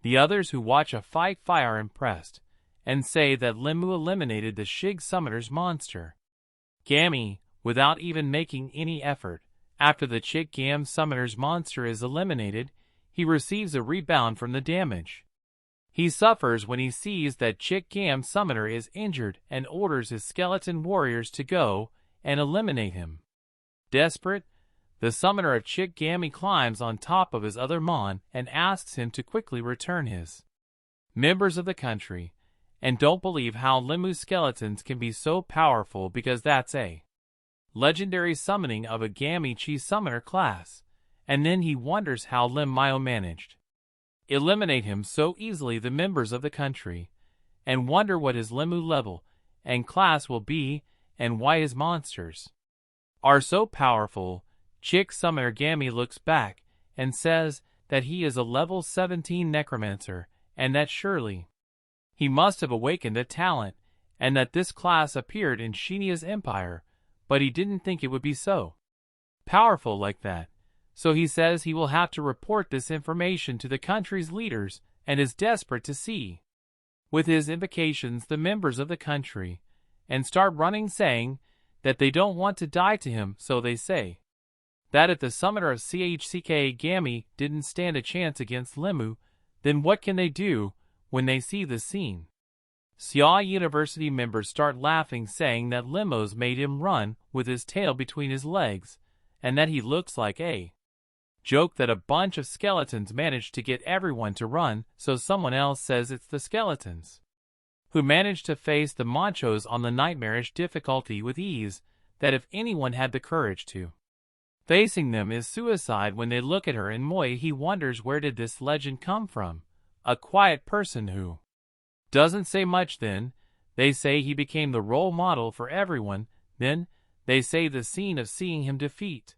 The others who watch a fight are impressed, and say that Limu eliminated the Shig Summoner's monster, Gami, without even making any effort. After the Shig Gam Summoner's monster is eliminated, he receives a rebound from the damage he suffers when he sees that Shig Gam Summoner is injured and orders his skeleton warriors to go and eliminate him. Desperate, the summoner of Shig Gami climbs on top of his other Mon and asks him to quickly return his members of the country, and don't believe how Limu's skeletons can be so powerful because that's a legendary summoning of a Gami Chi summoner class, and then he wonders how Lim Mio managed eliminate him so easily the members of the country, and wonder what his Limu level and class will be and why his monsters are so powerful. Shig Summoner Gami looks back and says that he is a level 17 necromancer, and that surely he must have awakened a talent, and that this class appeared in Shinia's empire, but he didn't think it would be so powerful like that. So he says he will have to report this information to the country's leaders and is desperate to see, with his invocations, the members of the country, and start running, saying that they don't want to die to him. So they say that if the summoner of CHCK Gami didn't stand a chance against Limu, then what can they do when they see the scene? Xia University members start laughing, saying that Limos made him run with his tail between his legs, and that he looks like a joke that a bunch of skeletons managed to get everyone to run. So someone else says it's the skeletons who managed to face the Manchos on the nightmarish difficulty with ease, that if anyone had the courage to facing them is suicide. When they look at her and Moi, he wonders where did this legend come from, a quiet person who doesn't say much. Then they say he became the role model for everyone. Then they say the scene of seeing him defeat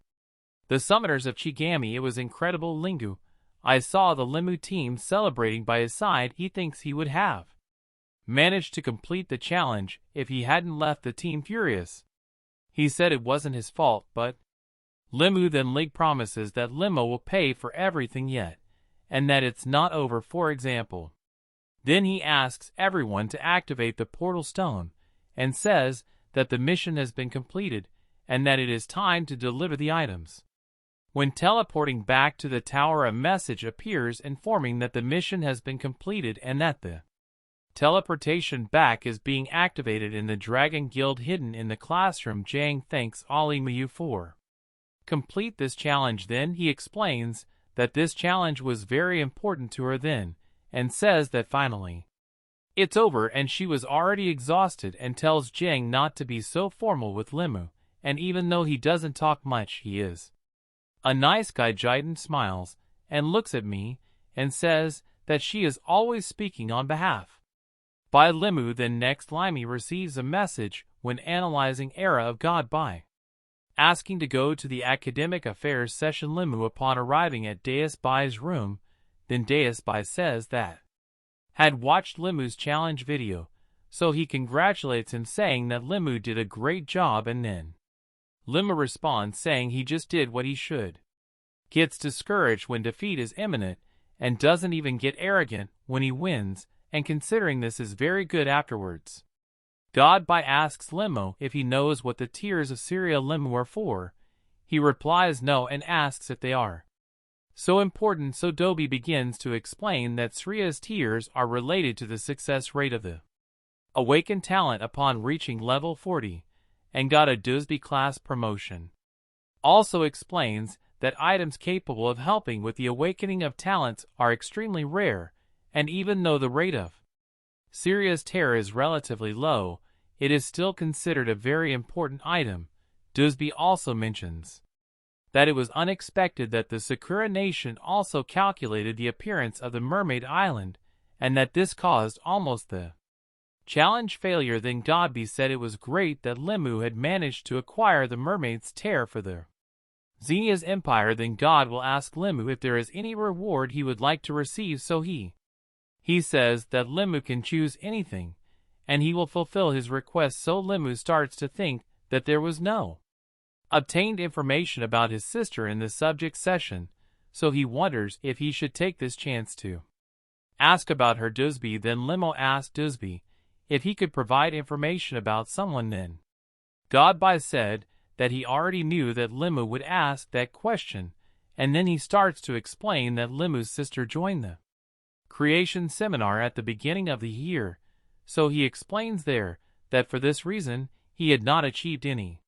the summoners of Chigami, it was incredible. Lingu, I saw the Limu team celebrating by his side. He thinks he would have managed to complete the challenge if he hadn't left the team furious. He said it wasn't his fault, but Limu then Lig promises that Limo will pay for everything yet, and that it's not over, for example. Then he asks everyone to activate the portal stone, and says that the mission has been completed, and that it is time to deliver the items. When teleporting back to the tower, a message appears informing that the mission has been completed and that the teleportation back is being activated in the Dragon Guild hidden in the classroom. Jang thanks Ali Miyu for complete this challenge. Then he explains that this challenge was very important to her then, and says that finally it's over and she was already exhausted, and tells Jang not to be so formal with Limu, and even though he doesn't talk much, he is a nice guy. Jiden smiles and looks at me and says that she is always speaking on behalf by Limu. Then next, Limey receives a message when analyzing Era of God by asking to go to the academic affairs session. Limu, upon arriving at Deus Bai's room, then Deus Bai says that had watched Limu's challenge video, so he congratulates him, saying that Limu did a great job, and then Limu responds saying he just did what he should. Gets discouraged when defeat is imminent, and doesn't even get arrogant when he wins, and considering this is very good afterwards. God Bai asks Limu if he knows what the tears of Syria Limu are for. He replies no and asks if they are so important. So Dobi begins to explain that Sriya's tears are related to the success rate of the awakened talent upon reaching level 40, and got a Dusby class promotion. Also explains that items capable of helping with the awakening of talents are extremely rare, and even though the rate of Syria's terror is relatively low, it is still considered a very important item. Dusby also mentions that it was unexpected that the Sakura nation also calculated the appearance of the Mermaid Island, and that this caused almost the challenge failure. Then Godby said it was great that Limu had managed to acquire the Mermaid's Tear for the Xenia's empire. Then God will ask Limu if there is any reward he would like to receive, so he says that Limu can choose anything, and he will fulfill his request. So Limu starts to think that there was no obtained information about his sister in the subject session, so he wonders if he should take this chance to Ask about her Dusby. Then Limo asked Dusby if he could provide information about someone. Then Godby said that he already knew that Limo would ask that question, and then he starts to explain that Limo's sister joined the creation seminar at the beginning of the year, so he explains there that for this reason he had not achieved any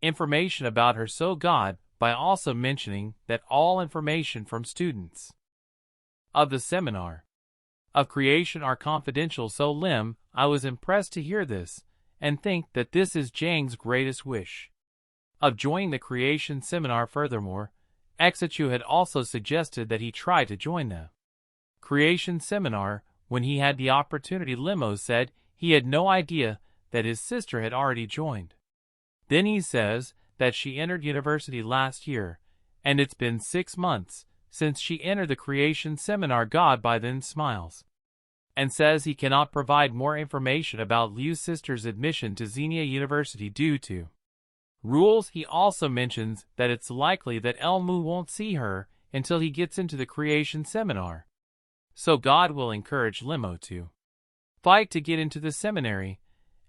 information about her. So God, by also mentioning that all information from students of the seminar of creation are confidential. So Lim, I was impressed to hear this and think that this is Jang's greatest wish of joining the creation seminar. Furthermore, Exitu had also suggested that he try to join the creation seminar when he had the opportunity. Limo said he had no idea that his sister had already joined. Then he says that she entered university last year, and it's been 6 months since she entered the creation seminar. Godby then smiles and says he cannot provide more information about Liu's sister's admission to Xenia University due to rules. He also mentions that it's likely that Elmu won't see her until he gets into the creation seminar. So God will encourage Limo to fight to get into the seminary,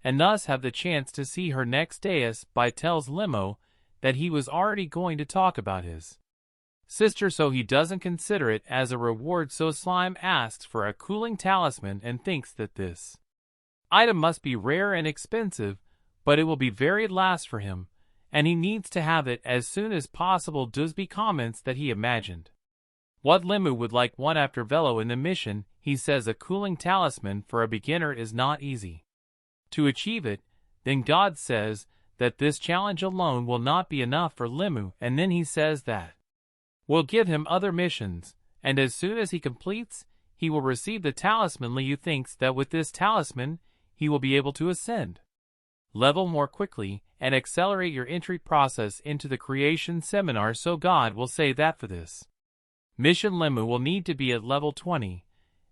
and thus have the chance to see her next day. By tells Limo that he was already going to talk about his sister, so he doesn't consider it as a reward. So Slime asks for a cooling talisman and thinks that this item must be rare and expensive, but it will be very last for him, and he needs to have it as soon as possible. Dusby comments that he imagined what Limu would like one after Velo in the mission. He says a cooling talisman for a beginner is not easy to achieve it. Then God says that this challenge alone will not be enough for Limu, and then he says that will give him other missions, and as soon as he completes, he will receive the talisman. Liu thinks that with this talisman, he will be able to ascend level more quickly and accelerate your entry process into the creation seminar. So God will say that for this mission Limu will need to be at level 20,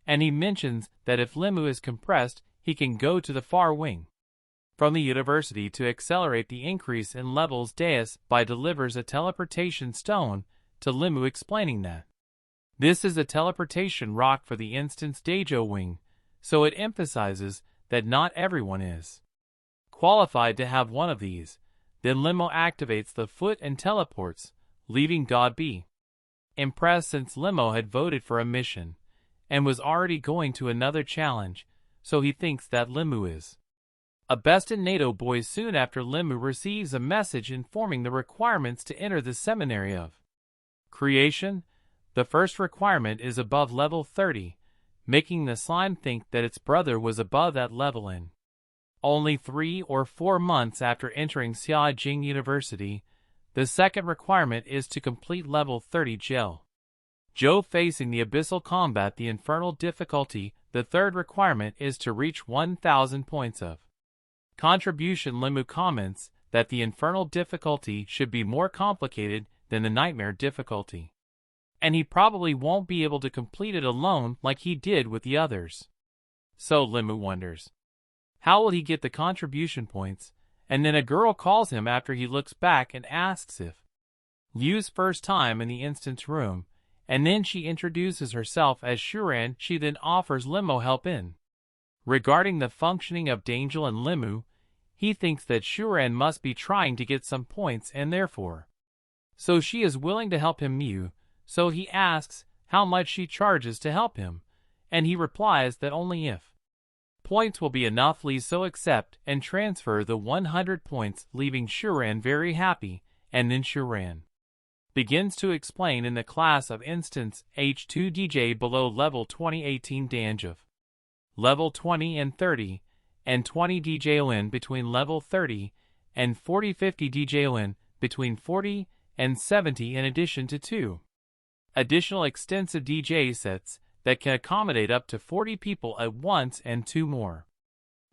and he mentions that if Limu is compressed, he can go to the far wing from the university to accelerate the increase in levels. Deus by delivers a teleportation stone to Limu, explaining that this is a teleportation rock for the instance Dajo wing, so it emphasizes that not everyone is qualified to have one of these. Then Limo activates the foot and teleports, leaving Godby impressed since Limo had voted for a mission and was already going to another challenge, so he thinks that Limu is a best in NATO boys. Soon after, Limu receives a message informing the requirements to enter the seminary of creation. The first requirement is above level 30, making the slime think that its brother was above that level in only 3 or 4 months after entering Xiaojing University. The second requirement is to complete level 30 gel Joe facing the abyssal combat, the infernal difficulty. The third requirement is to reach 1,000 points of contribution. Limu comments that the infernal difficulty should be more complicated than the nightmare difficulty, and he probably won't be able to complete it alone like he did with the others. So Limu wonders, how will he get the contribution points? And then a girl calls him after he looks back and asks if Liu's first time in the instance room, and then she introduces herself as Shuran. She then offers Limo help in regarding the functioning of Dangel and Limu. He thinks that Shuran must be trying to get some points, and therefore so she is willing to help him Mew. So he asks how much she charges to help him, and he replies that only if points will be enough. Lee so accept and transfer the 100 points, leaving Shuran very happy, and then Shuran begins to explain in the class of instance H2 DJ below level 2018 Danjov, level 20 and 30, and 20 DJON between level 30 and 40-50 DJON between 40 and 70, in addition to 2 additional extensive DJ sets that can accommodate up to 40 people at once, and 2 more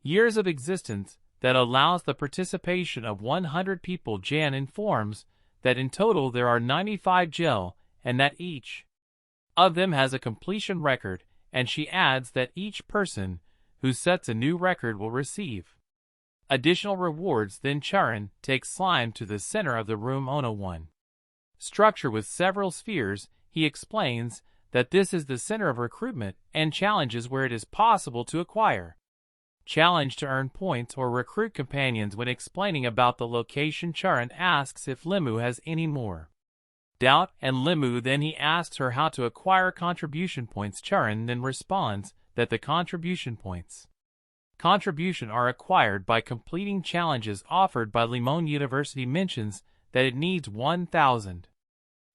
years of existence that allows the participation of 100 people. Jan informs that in total there are 95 gel, and that each of them has a completion record, and she adds that each person who sets a new record will receive additional rewards. Then Charan takes Slime to the center of the room Ono 1 structure with several spheres. He explains that this is the center of recruitment and challenges where it is possible to acquire challenge to earn points or recruit companions. When explaining about the location, Charon asks if Limu has any more doubt, and Limu then he asks her how to acquire contribution points. Charon then responds that the contribution points are acquired by completing challenges offered by Limon University. Mentions that it needs 1,000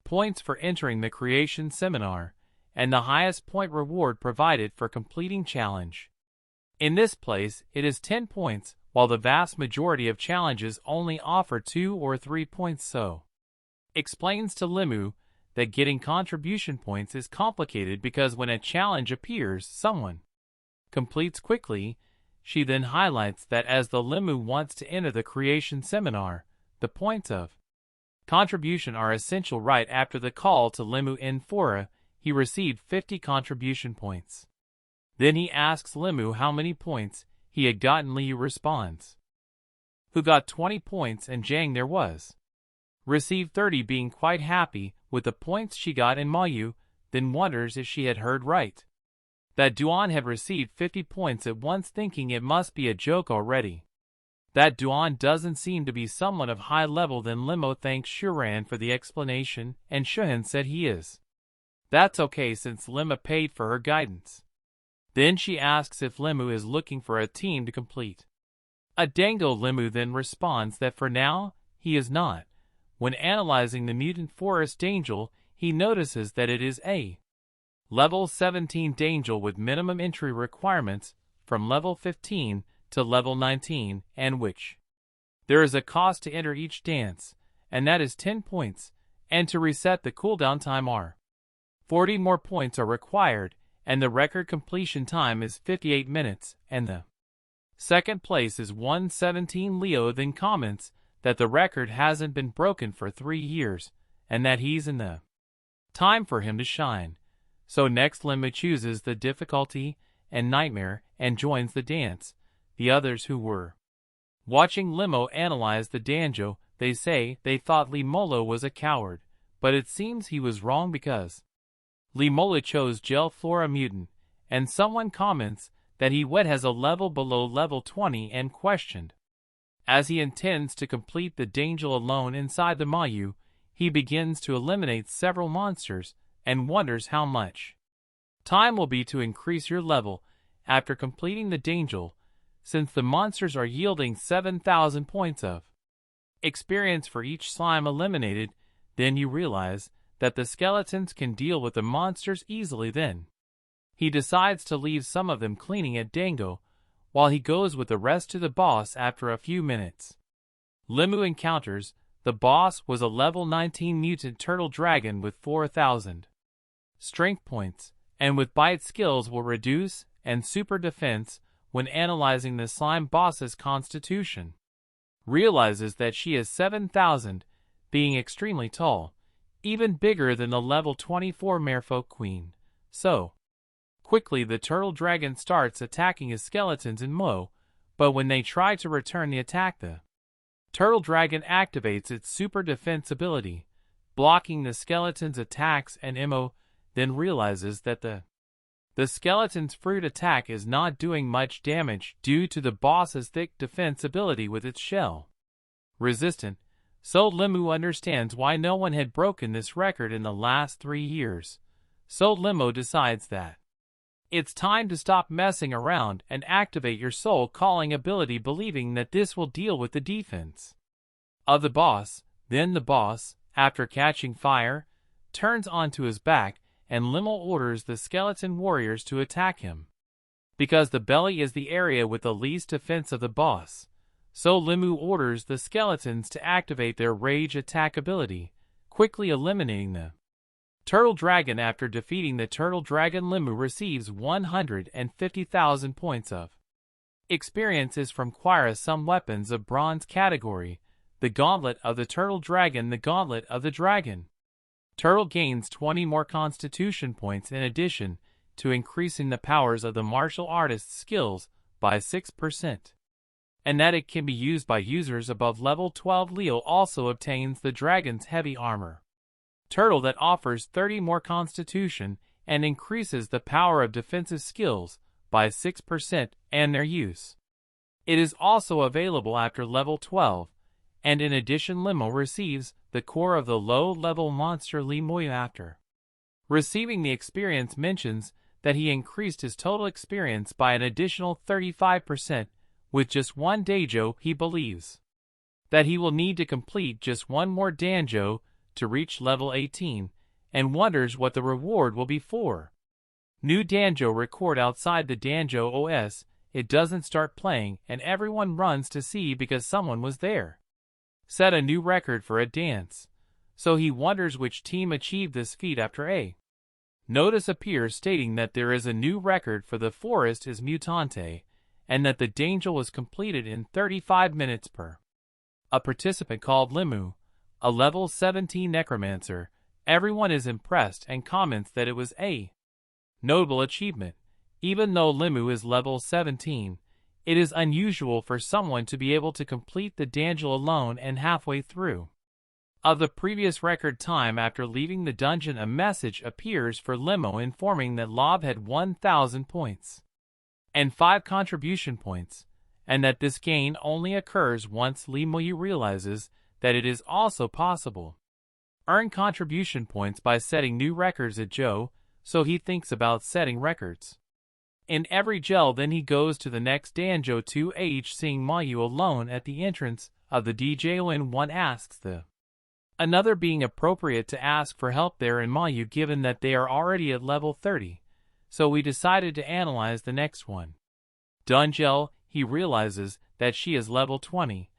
points for entering the creation seminar, and the highest point reward provided for completing challenge. In this place, it is 10 points, while the vast majority of challenges only offer 2 or 3 points. So, explains to Limu that getting contribution points is complicated because when a challenge appears, someone completes quickly. She then highlights that as the Limu wants to enter the creation seminar, the points of contribution are essential. Right after the call to Limu in Fora, he received 50 contribution points. Then he asks Limu how many points he had gotten. Liu responds, who got 20 points, and Zhang there was received 30, being quite happy with the points she got. And Mayu then wonders if she had heard right, that Duan had received 50 points at once, thinking it must be a joke already. That Duan doesn't seem to be someone of high level. Then Limo thanks Shuran for the explanation, and Shuhan said he is. That's okay since Lima paid for her guidance. Then she asks if Limu is looking for a team to complete a dango. Limu then responds that for now, he is not. When analyzing the mutant forest Dangel, he notices that it is a level 17 Dangel with minimum entry requirements from level 15 to level 19, and which there is a cost to enter each dance, and that is 10 points, and to reset the cooldown time 40 more points are required, and the record completion time is 58 minutes, and the second place is 117. Leo then comments that the record hasn't been broken for 3 years, and that he's in the time for him to shine. So next Limma chooses the difficulty and nightmare and joins the dance. The others who were watching Limo analyze the danjo, they say they thought Limolo was a coward, but it seems he was wrong because Limola chose Gel Flora Mutant, and someone comments that he has a level below level 20 and questioned. As he intends to complete the Dangel alone inside the Mayu, he begins to eliminate several monsters and wonders how much time will be to increase your level after completing the Dangel, since the monsters are yielding 7,000 points of experience for each slime eliminated. Then you realize that the skeletons can deal with the monsters easily. Then he decides to leave some of them cleaning at Dango, while he goes with the rest to the boss. After a few minutes, Limu encounters the boss was a level 19 mutant turtle dragon with 4,000 strength points, and with bite skills will reduce and super defense. When analyzing the slime boss's constitution, realizes that she is 7,000, being extremely tall, even bigger than the level 24 Merfolk Queen. So quickly the turtle dragon starts attacking his skeletons in Mo, but when they try to return the attack, the turtle dragon activates its super defense ability, blocking the skeleton's attacks, and Mo then realizes that the skeleton's fruit attack is not doing much damage due to the boss's thick defense ability with its shell resistant. So Limu understands why no one had broken this record in the last 3 years. So Limo decides that it's time to stop messing around and activate your soul calling ability, believing that this will deal with the defense of the boss. Then the boss, after catching fire, turns onto his back, and Limo orders the skeleton warriors to attack him, because the belly is the area with the least defense of the boss. So Limu orders the skeletons to activate their rage attack ability, quickly eliminating the turtle dragon. After defeating the turtle dragon, Limu receives 150,000 points of experiences from Quira. Some weapons of bronze category: the gauntlet of the turtle dragon, the gauntlet of the dragon turtle gains 20 more constitution points in addition to increasing the powers of the martial artist's skills by 6%, and that it can be used by users above level 12. Leo also obtains the dragon's heavy armor turtle that offers 30 more constitution and increases the power of defensive skills by 6% and their use. It is also available after level 12, and in addition Limo receives the core of the low-level monster Limoyu after. Receiving the experience mentions that he increased his total experience by an additional 35% with just one Daijo. He believes that he will need to complete just one more Danjo to reach level 18, and wonders what the reward will be for. New Danjo record outside the Danjo OS. It doesn't start playing and everyone runs to see because someone was there. Set a new record for a dance. So he wonders which team achieved this feat after a notice appears stating that there is a new record for the forest is Mutante, and that the Danjo was completed in 35 minutes per. A participant called Limu, a level 17 necromancer. Everyone is impressed and comments that it was a notable achievement. Even though Limu is level 17, it is unusual for someone to be able to complete the Danjo alone and halfway through. Of the previous record time after leaving the dungeon, a message appears for Limo informing that Lob had 1,000 points and 5 contribution points, and that this gain only occurs once Limoyu realizes that it is also possible earn contribution points by setting new records at Joe, so he thinks about setting records in every gel. Then he goes to the next Danjo 2H, seeing Mayu alone at the entrance of the DJO. One asks the another being appropriate to ask for help there in Mayu, given that they are already at level 30, so we decided to analyze the next one. Dungel, he realizes that she is level 20,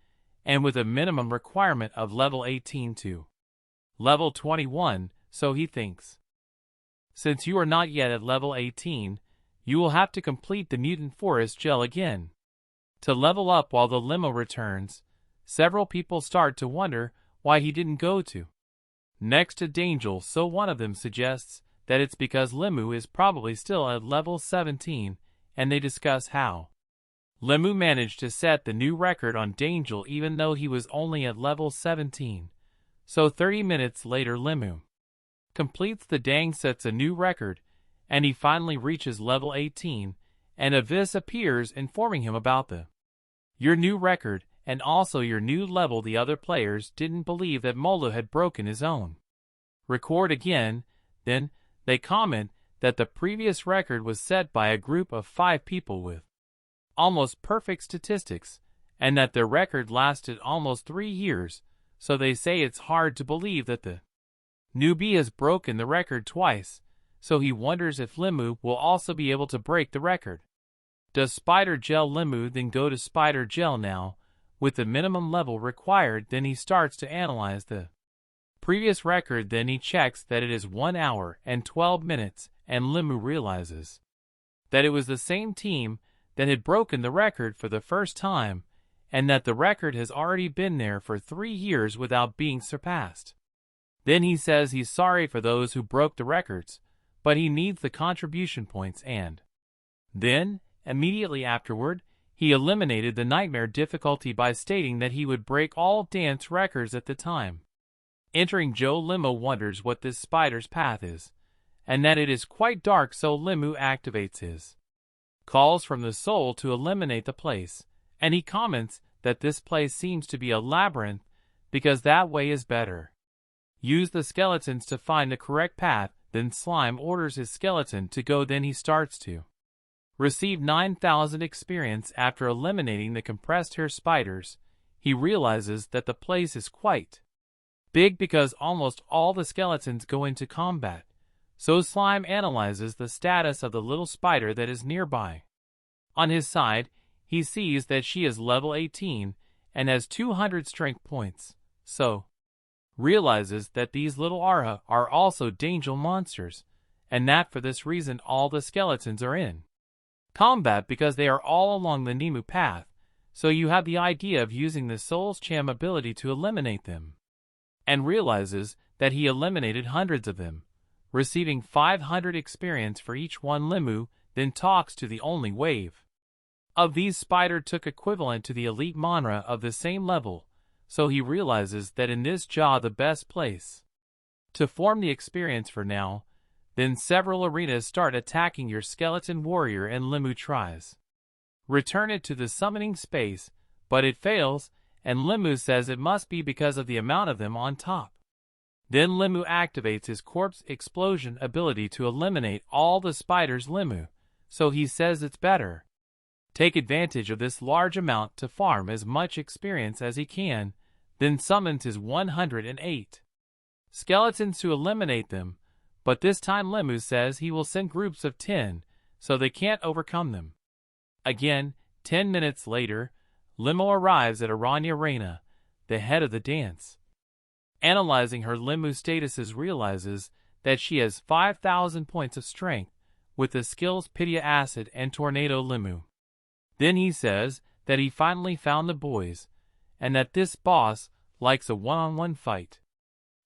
and with a minimum requirement of level 18 to level 21, so he thinks, since you are not yet at level 18, you will have to complete the Mutant Forest gel again to level up. While the limo returns, several people start to wonder why he didn't go to next to Dangel, so one of them suggests that it's because Limu is probably still at level 17, and they discuss how Limu managed to set the new record on Dangel even though he was only at level 17. So 30 minutes later Limu completes the Dang, sets a new record, and he finally reaches level 18, and Avis appears informing him about your new record and also your new level. The other players didn't believe that Molo had broken his own record again. Then they comment that the previous record was set by a group of 5 people with almost perfect statistics, and that their record lasted almost 3 years, so they say it's hard to believe that the newbie has broken the record twice, so he wonders if Limu will also be able to break the record. Does Spider Gel Limu then go to Spider Gel now, with the minimum level required? Then he starts to analyze the previous record. Then he checks that it is 1 hour and 12 minutes, and Limu realizes that it was the same team that had broken the record for the first time, and that the record has already been there for 3 years without being surpassed. Then he says he's sorry for those who broke the records, but he needs the contribution points, and then, immediately afterward, he eliminated the nightmare difficulty by stating that he would break all dance records at the time. Entering Joe, Limo wonders what this spider's path is, and that it is quite dark, so Limu activates his calls from the soul to eliminate the place, and he comments that this place seems to be a labyrinth because that way is better. Use the skeletons to find the correct path. Then Slime orders his skeleton to go. Then he starts to receive 9,000 experience after eliminating the compressed hair spiders. He realizes that the place is quite big because almost all the skeletons go into combat. So Slime analyzes the status of the little spider that is nearby. On his side, he sees that she is level 18 and has 200 strength points, so realizes that these little Arha are also Dangel monsters, and that for this reason all the skeletons are in combat because they are all along the Nemu path, so you have the idea of using the Soul's Cham ability to eliminate them, and realizes that he eliminated hundreds of them, receiving 500 experience for each one. Limu then talks to the only wave of these spider took equivalent to the elite Manra of the same level, so he realizes that in this jaw the best place to form the experience for now, Then several arenas start attacking your skeleton warrior and Limu tries. Return it to the summoning space, but it fails, and Limu says it must be because of the amount of them on top. Then Limu activates his corpse explosion ability to eliminate all the spiders Limu, so he says it's better take advantage of this large amount to farm as much experience as he can, then summons his 108 skeletons to eliminate them, but this time Limu says he will send groups of 10, so they can't overcome them. Again, 10 minutes later, Limu arrives at Aranya Reina, the head of the dance. Analyzing her Limu statuses realizes that she has 5,000 points of strength, with the skills Pitya Acid and Tornado Limu. Then he says that he finally found the boys, and that this boss likes a one-on-one fight.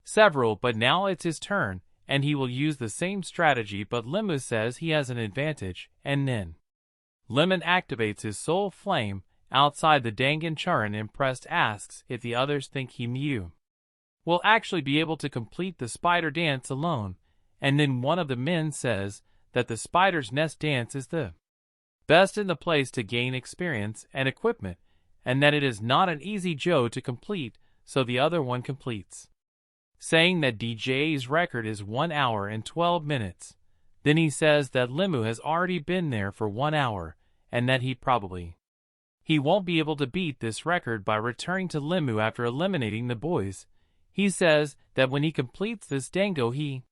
Several, but now it's his turn, and he will use the same strategy, but Limu says he has an advantage, and then Lemon activates his soul flame outside the Dangan Charan. Impressed asks if the others think he will actually be able to complete the spider dance alone, and then one of the men says that the spider's nest dance is the best in the place to gain experience and equipment, and that it is not an easy job to complete, so the other one completes, saying that DJ's record is 1 hour and 12 minutes. Then he says that Limu has already been there for 1 hour, and that he won't be able to beat this record by returning to Limu after eliminating the boys. He says that when he completes this dango he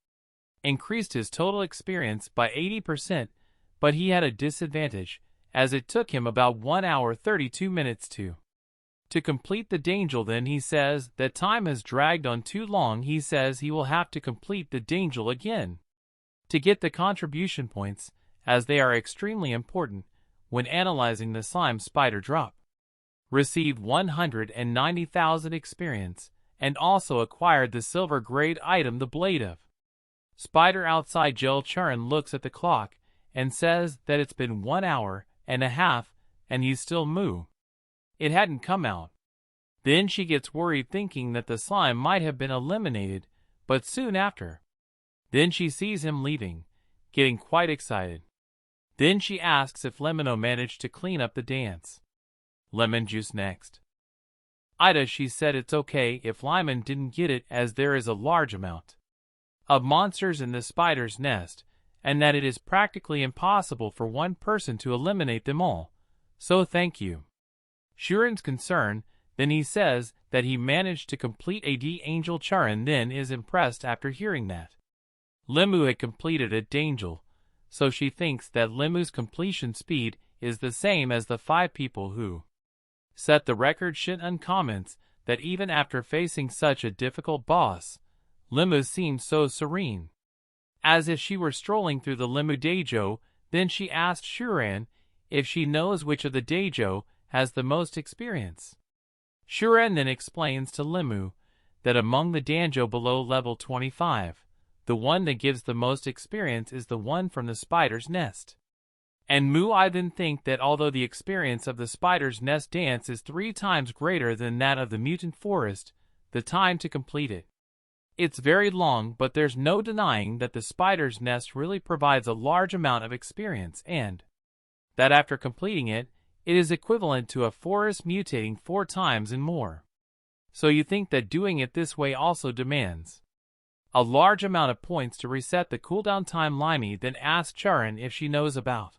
increased his total experience by 80%, but he had a disadvantage, as it took him about 1 hour 32 minutes to complete the Dangel. Then he says that time has dragged on too long. He says he will have to complete the Dangel again to get the contribution points, as they are extremely important when analyzing the slime spider drop. Received 190,000 experience, and also acquired the silver grade item the Blade of Spider. Outside, Jel Charan looks at the clock and says that it's been 1 hour and a half, and he's still it hadn't come out. Then she gets worried, thinking that the slime might have been eliminated, but soon after, then she sees him leaving, getting quite excited. Then she asks if Lemino managed to clean up the dance. Lemon juice next. Ida, she said it's okay if Lyman didn't get it, as there is a large amount of monsters in the spider's nest, and that it is practically impossible for one person to eliminate them all, so thank you. Shuren's concerned, then he says that he managed to complete AD Angel Charan, then is impressed after hearing that Limu had completed a Dangel, so she thinks that Limu's completion speed is the same as the 5 people who set the record. Shin comments that even after facing such a difficult boss, Limu seemed so serene, as if she were strolling through the Limu Daijo. Then she asked Shuren if she knows which of the Daijo has the most experience. Shuren then explains to Limu that among the Danjo below level 25, the one that gives the most experience is the one from the spider's nest. And I then think that although the experience of the spider's nest dance is 3 times greater than that of the mutant forest, the time to complete it's very long, but there's no denying that the spider's nest really provides a large amount of experience, and that after completing it, it is equivalent to a forest mutating 4 times and more. So you think that doing it this way also demands a large amount of points to reset the cooldown time. Limey then asks Charan if she knows about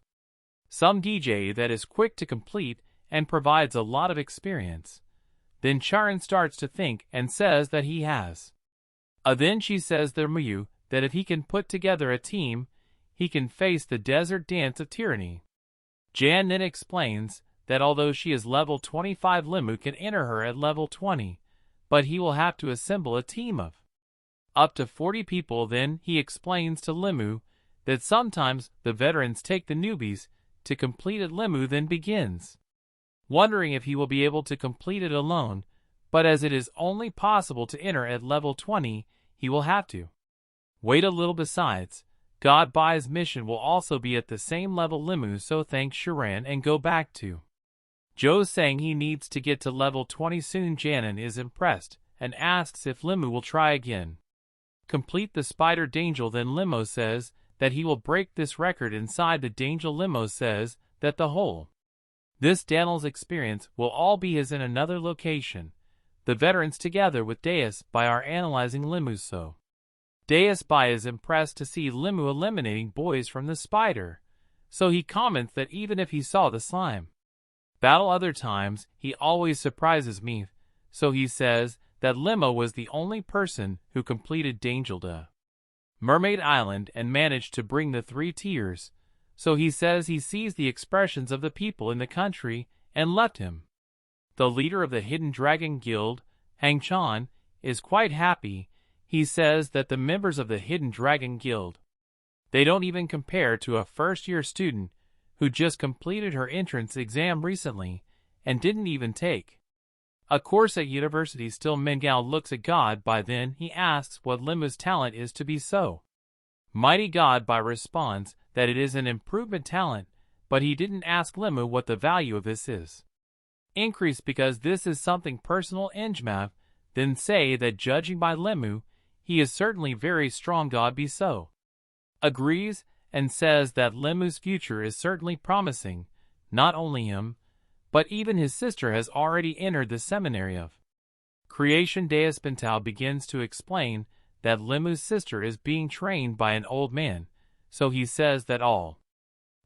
some DJ that is quick to complete and provides a lot of experience. Then Charan starts to think and says that he has. Then she says to Muyu that if he can put together a team, he can face the Desert Dance of Tyranny. Jan then explains that although she is level 25, Limu can enter her at level 20, but he will have to assemble a team of up to 40 people. Then he explains to Limu that sometimes the veterans take the newbies to complete it. Limu then begins wondering if he will be able to complete it alone, but as it is only possible to enter at level 20, he will have to wait a little. Besides, God Bai's mission will also be at the same level. Limu so thanks Shuren and go back to Joe, saying he needs to get to level 20 soon. Janan is impressed and asks if Limu will try again complete the spider Dangel. Then Limo says that he will break this record inside the Dangel. Limo says that the whole this Daniel's experience will all be his in another location. The veterans together with Deus Bai are analyzing Limu, so Deus Bai is impressed to see Limu eliminating boys from the spider, so he comments that even if he saw the slime battle other times, he always surprises me, so he says that Limo was the only person who completed Dangelda Mermaid Island and managed to bring the 3 tiers, so he says he sees the expressions of the people in the country and left him. The leader of the Hidden Dragon Guild, Hang Chan, is quite happy. He says that the members of the Hidden Dragon Guild, they don't even compare to a first-year student who just completed her entrance exam recently and didn't even take a course at university. Still, Mengao looks at God Bai. Then he asks what Limu's talent is to be so mighty. God Bai responds that it is an improvement talent, but he didn't ask Limu what the value of this is. Increase because this is something personal. Njmav then say that judging by Limu, he is certainly very strong. God Bai so agrees and says that Limu's future is certainly promising. Not only him, but even his sister has already entered the seminary of creation. Deus Bentao begins to explain that Limu's sister is being trained by an old man, so he says that all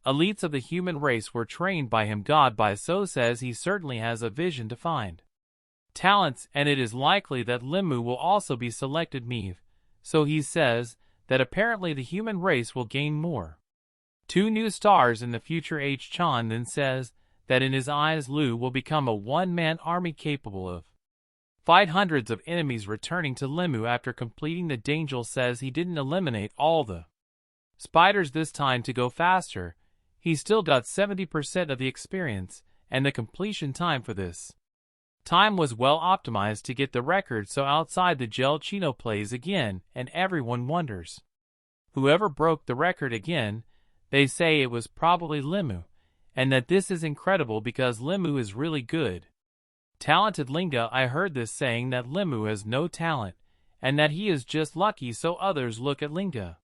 elites of the human race were trained by him. God Bai so says he certainly has a vision to find talents, and it is likely that Limu will also be selected. Meve, so he says that apparently the human race will gain more 2 new stars in the future. H. Chan then says that in his eyes Lu will become a one-man army capable of fight hundreds of enemies. Returning to Limu after completing the Dangel says he didn't eliminate all the spiders this time to go faster. He still got 70% of the experience, and the completion time for this time was well optimized to get the record. So outside the gel Chino plays again, and everyone wonders whoever broke the record again. They say it was probably Limu, and that this is incredible because Limu is really good. Talented Linga, I heard this saying that Limu has no talent, and that he is just lucky. So others look at Linga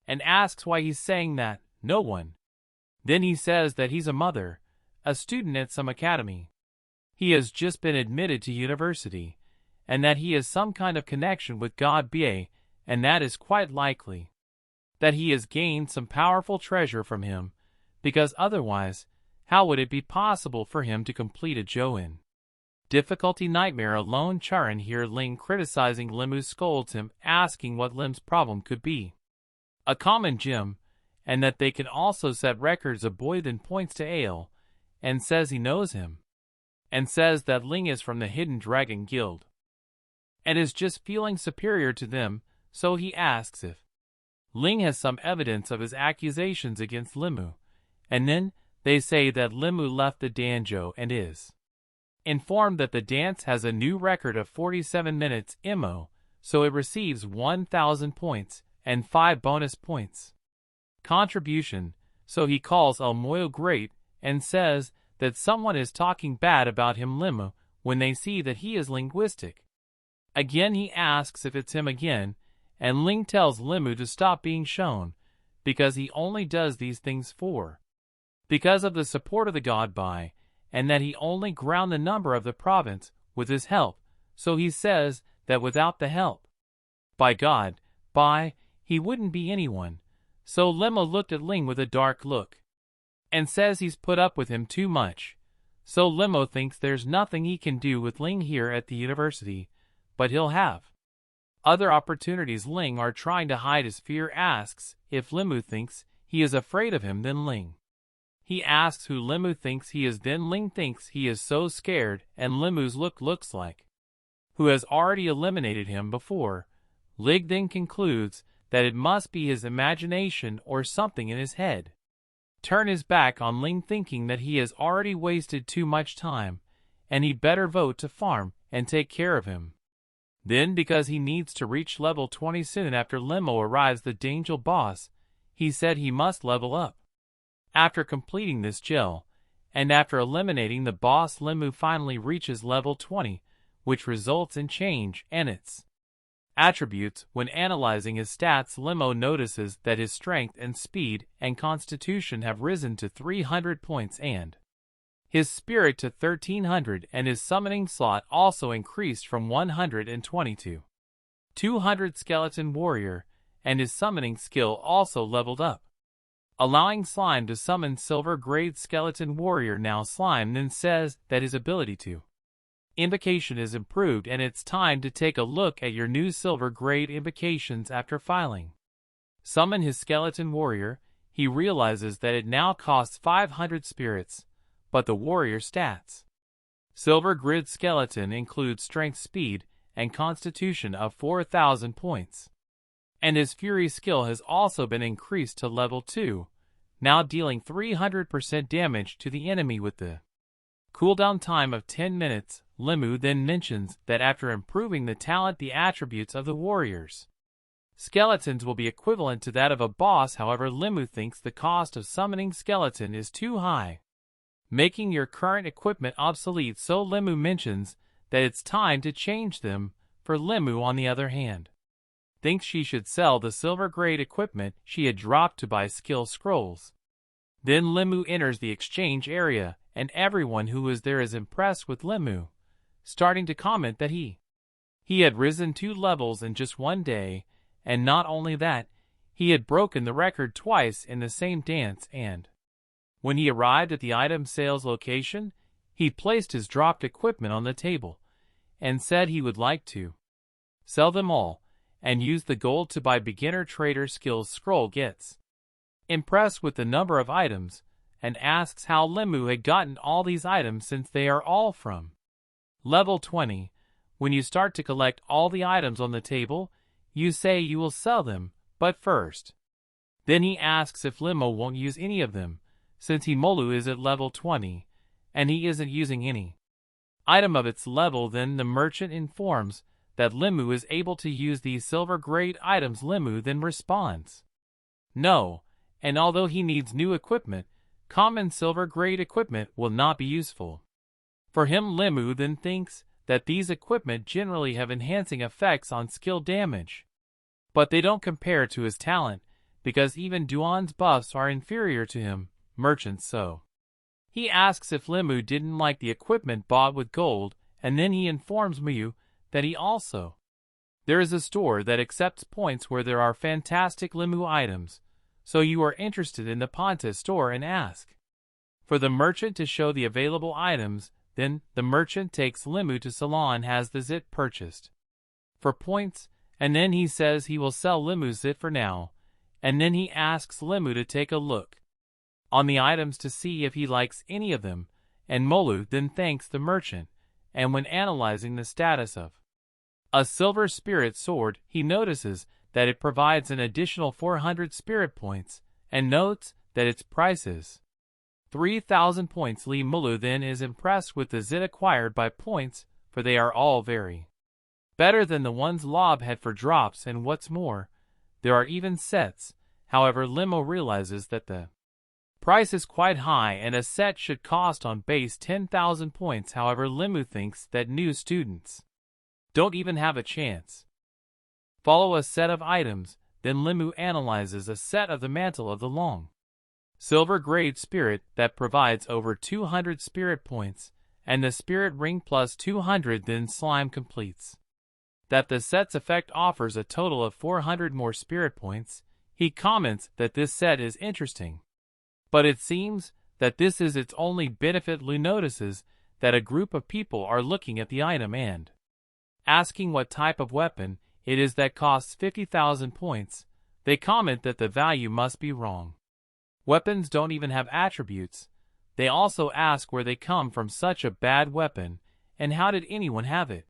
and asks why he's saying that. No one. Then he says that he's a mother, a student at some academy. He has just been admitted to university, and that he has some kind of connection with God Bai, and that is quite likely that he has gained some powerful treasure from him, because otherwise, how would it be possible for him to complete a Join difficulty nightmare alone? Charan here Ling criticizing Limu scolds him, asking what Lim's problem could be. A common gym, and that they can also set records. A boy then points to Ale, and says he knows him, and says that Ling is from the Hidden Dragon Guild, and is just feeling superior to them, so he asks if Ling has some evidence of his accusations against Limu, and then they say that Limu left the Danjo and is informed that the dance has a new record of 47 minutes MO, so it receives 1,000 points and 5 bonus points contribution. So he calls El Moyo great and says that someone is talking bad about him. Limu, when they see that he is linguistic again, he asks if it's him again, and Ling tells Limu to stop being shown, because he only does these things because of the support of the God Bai, and that he only ground the number of the province with his help. So he says that without the help by God Bai, he wouldn't be anyone. So Lemo looked at Ling with a dark look and says he's put up with him too much. So Lemo thinks there's nothing he can do with Ling here at the university, but he'll have other opportunities. Ling are trying to hide his fear, asks if Limu thinks he is afraid of him. Then Ling, he asks who Limu thinks he is. Then Ling thinks he is so scared, and Limu's look looks like who has already eliminated him before. Lig then concludes that it must be his imagination or something in his head. Turn his back on Ling, thinking that he has already wasted too much time, and he better vote to farm and take care of him. Then, because he needs to reach level 20 soon after Lemo arrives the Dangel boss, he said he must level up. After completing this gel, and after eliminating the boss, Limu finally reaches level 20, which results in change, and it's Attributes. When analyzing his stats, Limo notices that his strength and speed and constitution have risen to 300 points and his spirit to 1300, and his summoning slot also increased from 120 to 200. Skeleton Warrior, and his summoning skill also leveled up, allowing Slime to summon Silver Grade Skeleton Warrior. Now Slime then says that his ability to invocation is improved, and it's time to take a look at your new Silver Grade invocations. After filing summon his Skeleton Warrior, he realizes that it now costs 500 spirits, but the warrior stats Silver Grid Skeleton includes strength, speed, and constitution of 4,000 points. And his Fury skill has also been increased to level 2, now dealing 300% damage to the enemy with the cooldown time of 10 minutes. Limu then mentions that after improving the talent, the attributes of the warriors skeletons will be equivalent to that of a boss. However, Limu thinks the cost of summoning skeleton is too high, making your current equipment obsolete, so Limu mentions that it's time to change them. For Limu, on the other hand, thinks she should sell the silver grade equipment she had dropped to buy skill scrolls. Then Limu enters the exchange area, and everyone who is there is impressed with Limu, starting to comment that he had risen 2 levels in just one day, and not only that, he had broken the record twice in the same dance. And when he arrived at the item sales location, he placed his dropped equipment on the table and said he would like to sell them all and use the gold to buy beginner trader skills scroll. Gets impressed with the number of items and asks how Limu had gotten all these items since they are all from level 20. When you start to collect all the items on the table, you say you will sell them, but first. Then he asks if Limu won't use any of them, since Himolu is at level 20, and he isn't using any item of its level. Then the merchant informs that Limu is able to use these silver grade items. Limu then responds, no, and although he needs new equipment, common silver grade equipment will not be useful for him. Limu then thinks that these equipment generally have enhancing effects on skill damage, but they don't compare to his talent, because even Duan's buffs are inferior to him. Merchant, so he asks if Limu didn't like the equipment bought with gold, and then he informs Miyu that he also there is a store that accepts points where there are fantastic Limu items, so you are interested in the Ponta store and ask for the merchant to show the available items. Then the merchant takes Limu to salon, has the zit purchased for points, and then he says he will sell Limu zit for now, and then he asks Limu to take a look on the items to see if he likes any of them, and Molu then thanks the merchant, and when analyzing the status of a silver spirit sword, he notices that it provides an additional 400 spirit points, and notes that its price is 3,000 points. Lee Molu then is impressed with the zit acquired by points, for they are all very better than the ones Lob had for drops, and what's more, there are even sets. However, Limo realizes that the price is quite high and a set should cost on base 10,000 points. However, Limu thinks that new students don't even have a chance follow a set of items. Then Limu analyzes a set of the Mantle of the Long Silver Grade Spirit that provides over 200 spirit points, and the Spirit Ring plus 200. Then Slime completes that the set's effect offers a total of 400 more spirit points. He comments that this set is interesting, but it seems that this is its only benefit. Lu notices that a group of people are looking at the item and asking what type of weapon it is that costs 50,000 points. They comment that the value must be wrong. Weapons don't even have attributes. They also ask where they come from such a bad weapon, and how did anyone have it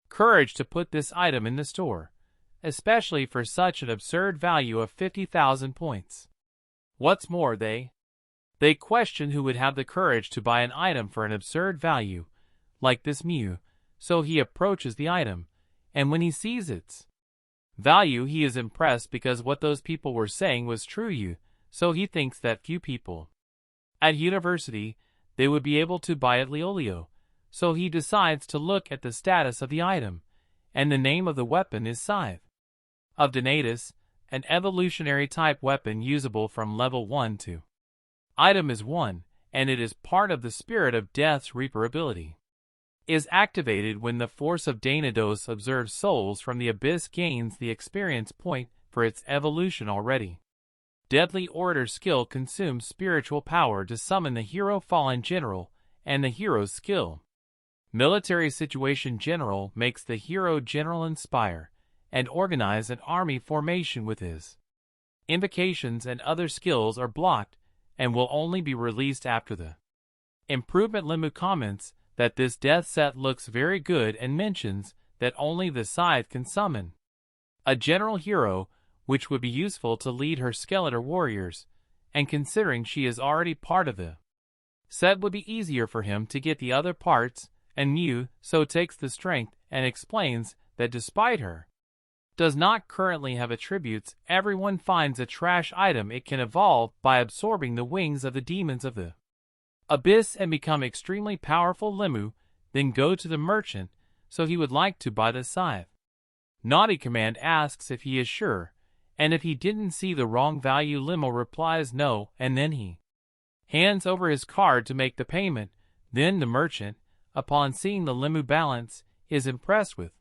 courage to put this item in the store, especially for such an absurd value of 50,000 points. What's more, they question who would have the courage to buy an item for an absurd value like this Mew. So he approaches the item, and when he sees its value, he is impressed because what those people were saying was true. So he thinks that few people at university they would be able to buy it Leolio. So he decides to look at the status of the item, and the name of the weapon is Scythe of Donatus, an evolutionary type weapon usable from level 1 to. Item is 1, and it is part of the Spirit of Death's Reaper ability. Is activated when the force of Donatos observes souls from the abyss gains the experience point for its evolution already. Deadly Order skill consumes spiritual power to summon the hero Fallen General and the hero's skill. Military Situation General makes the hero General inspire and organize an army formation with his. Invocations and other skills are blocked and will only be released after the improvement. Limu comments that this death set looks very good and mentions that only the Scythe can summon a general hero, which would be useful to lead her Skeletor warriors, and considering she is already part of the set would be easier for him to get the other parts, and Mew so takes the strength and explains that despite her does not currently have attributes, everyone finds a trash item it can evolve by absorbing the wings of the demons of the abyss and become extremely powerful. Limu then go to the merchant, so he would like to buy the scythe. Naughty Command asks if he is sure, and if he didn't see the wrong value. Limo replies no, and then he hands over his card to make the payment. Then the merchant, upon seeing the Limu balance, is impressed with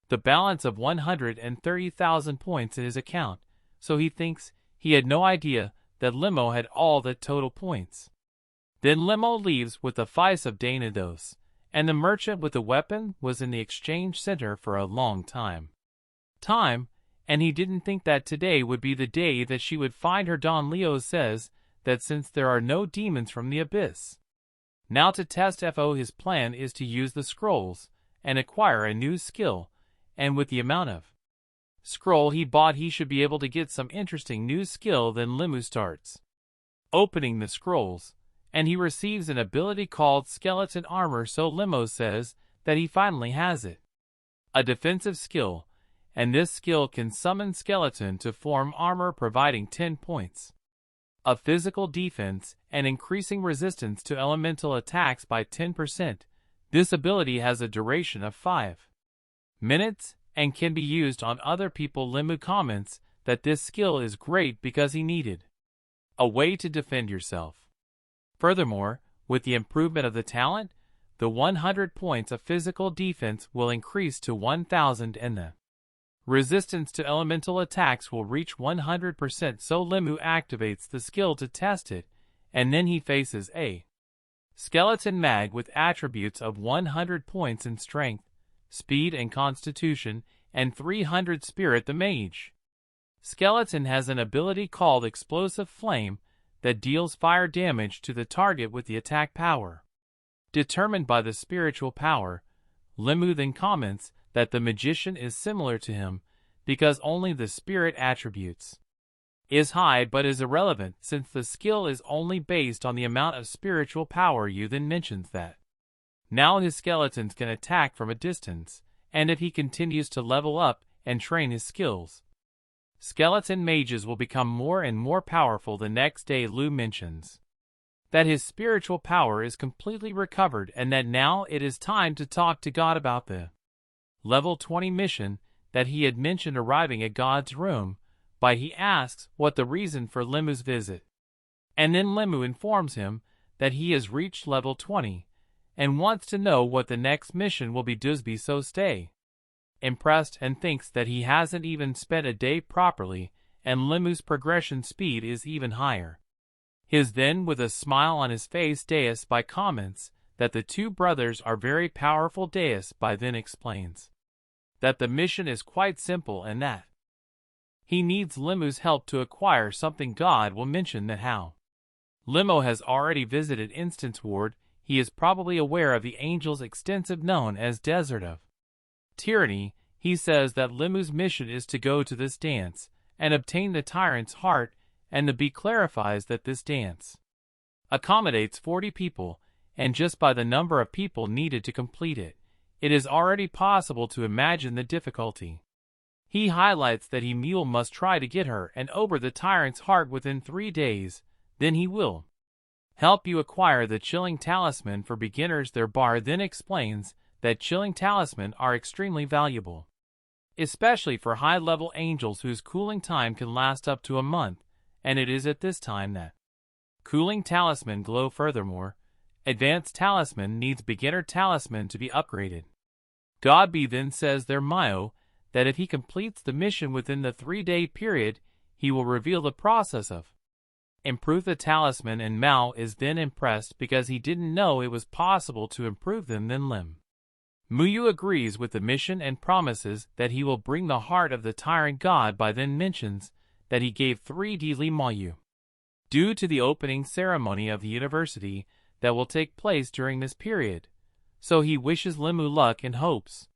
the balance of 130,000 points in his account, so he thinks he had no idea that Limo had all the total points. Then Limo leaves with the Vice of Danados, and the merchant with the weapon was in the exchange center for a long time, and he didn't think that today would be the day that she would find her. Don Leo says that since there are no demons from the abyss, now to test FO his plan is to use the scrolls and acquire a new skill, and with the amount of scroll he bought he should be able to get some interesting new skill. Then Limu starts opening the scrolls, and he receives an ability called Skeleton Armor, so Limo says that he finally has it. A defensive skill, and this skill can summon skeleton to form armor, providing 10 points of physical defense and increasing resistance to elemental attacks by 10%. This ability has a duration of 5 minutes and can be used on other people. Limu comments that this skill is great because he needed a way to defend yourself. Furthermore, with the improvement of the talent, the 100 points of physical defense will increase to 1,000 and the resistance to elemental attacks will reach 100%, so Limu activates the skill to test it, and then he faces a skeleton mag with attributes of 100 points in strength, speed and constitution, and 300 spirit. The mage skeleton has an ability called Explosive Flame that deals fire damage to the target with the attack power determined by the spiritual power. Limu then comments that the magician is similar to him because only the spirit attributes is high, but is irrelevant since the skill is only based on the amount of spiritual power. You then mentions that now his skeletons can attack from a distance, and if he continues to level up and train his skills, skeleton mages will become more and more powerful. The next day Lu mentions that his spiritual power is completely recovered and that now it is time to talk to God about the level 20 mission that he had mentioned arriving at God's room, but he asks what the reason for Limu's visit. And then Limu informs him that he has reached level 20 and wants to know what the next mission will be. Dusby so stay impressed and thinks that he hasn't even spent a day properly, and Limu's progression speed is even higher. His then with a smile on his face Deus by comments that the two brothers are very powerful. Deus by then explains that the mission is quite simple and that he needs Limu's help to acquire something. God will mention that how Limo has already visited Instance Ward. He is probably aware of the angel's extensive known as Desert of Tyranny. He says that Limu's mission is to go to this dance and obtain the tyrant's heart, and the B clarifies that this dance accommodates 40 people, and just by the number of people needed to complete it, it is already possible to imagine the difficulty. He highlights that he mule must try to get her and over the tyrant's heart within 3 days, then he will help you acquire the chilling talisman for beginners. Their bar then explains that chilling talismans are extremely valuable, especially for high-level angels whose cooling time can last up to a month, and it is at this time that cooling talisman glow. Furthermore, advanced talisman needs beginner talisman to be upgraded. God B then says there Mio that if he completes the mission within the 3-day period, he will reveal the process of improve the talisman, and Mao is then impressed because he didn't know it was possible to improve them. Then Lim Muyu agrees with the mission and promises that he will bring the heart of the tyrant god. By then mentions that he gave 3D Li Mayu due to the opening ceremony of the university that will take place during this period, so he wishes Limu luck and hopes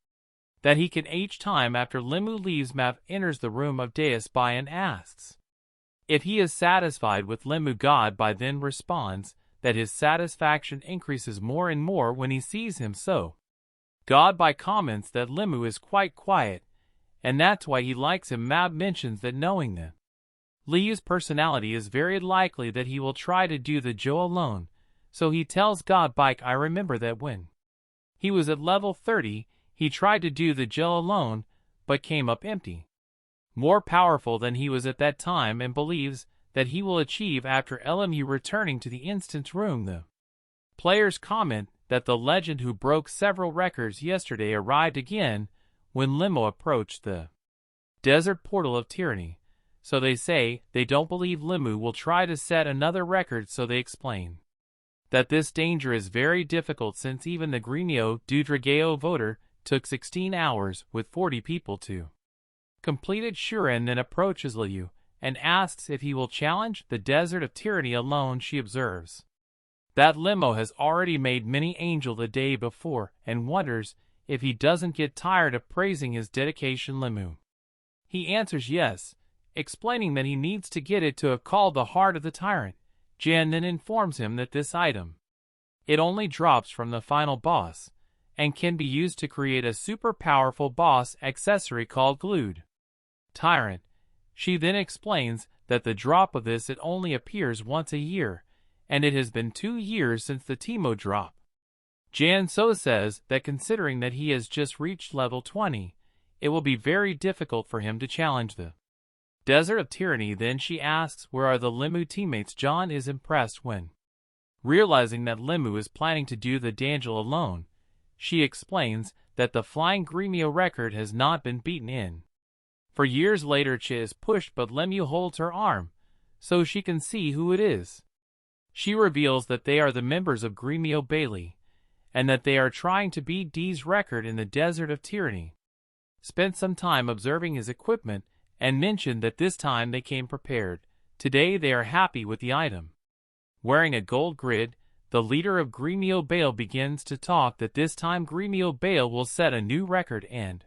that he can each time after Limu leaves. Mav enters the room of Deus Bai and asks if he is satisfied with Limu. God Bai then responds that his satisfaction increases more and more when he sees him, so God Bai comments that Limu is quite quiet, and that's why he likes him. Mab mentions that knowing that Liu's personality is very likely that he will try to do the Joe alone, so he tells God Bai, I remember that when he was at level 30, he tried to do the Joe alone, but came up empty, more powerful than he was at that time, and believes that he will achieve after LMU returning to the instance room. The players comment that the legend who broke several records yesterday arrived again when Limo approached the desert portal of tyranny, so they say they don't believe Limu will try to set another record, so they explain that this danger is very difficult since even the Gremio du Dragao voter took 16 hours with 40 people to complete it. Shuren then approaches Liu and asks if he will challenge the desert of tyranny alone. She observes that Limo has already made many angel the day before and wonders if he doesn't get tired of praising his dedication. Limu he answers yes, explaining that he needs to get it to have called the heart of the tyrant. Jan then informs him that this item it only drops from the final boss and can be used to create a super powerful boss accessory called Glued Tyrant. She then explains that the drop of this it only appears once a year, and it has been 2 years since the Timo drop. Jan so says that considering that he has just reached level 20, it will be very difficult for him to challenge the Desert of Tyranny. Then she asks where are the Limu teammates. John is impressed when realizing that Limu is planning to do the Dangel alone. She explains that the Flying Gremio record has not been beaten in for years. Later Che is pushed, but Limu holds her arm so she can see who it is. She reveals that they are the members of Gremio Bailey and that they are trying to beat D's record in the Desert of Tyranny. Spent some time observing his equipment and mentioned that this time they came prepared. Today they are happy with the item. Wearing a gold grid, the leader of Gremio Bale begins to talk that this time Gremio Bale will set a new record and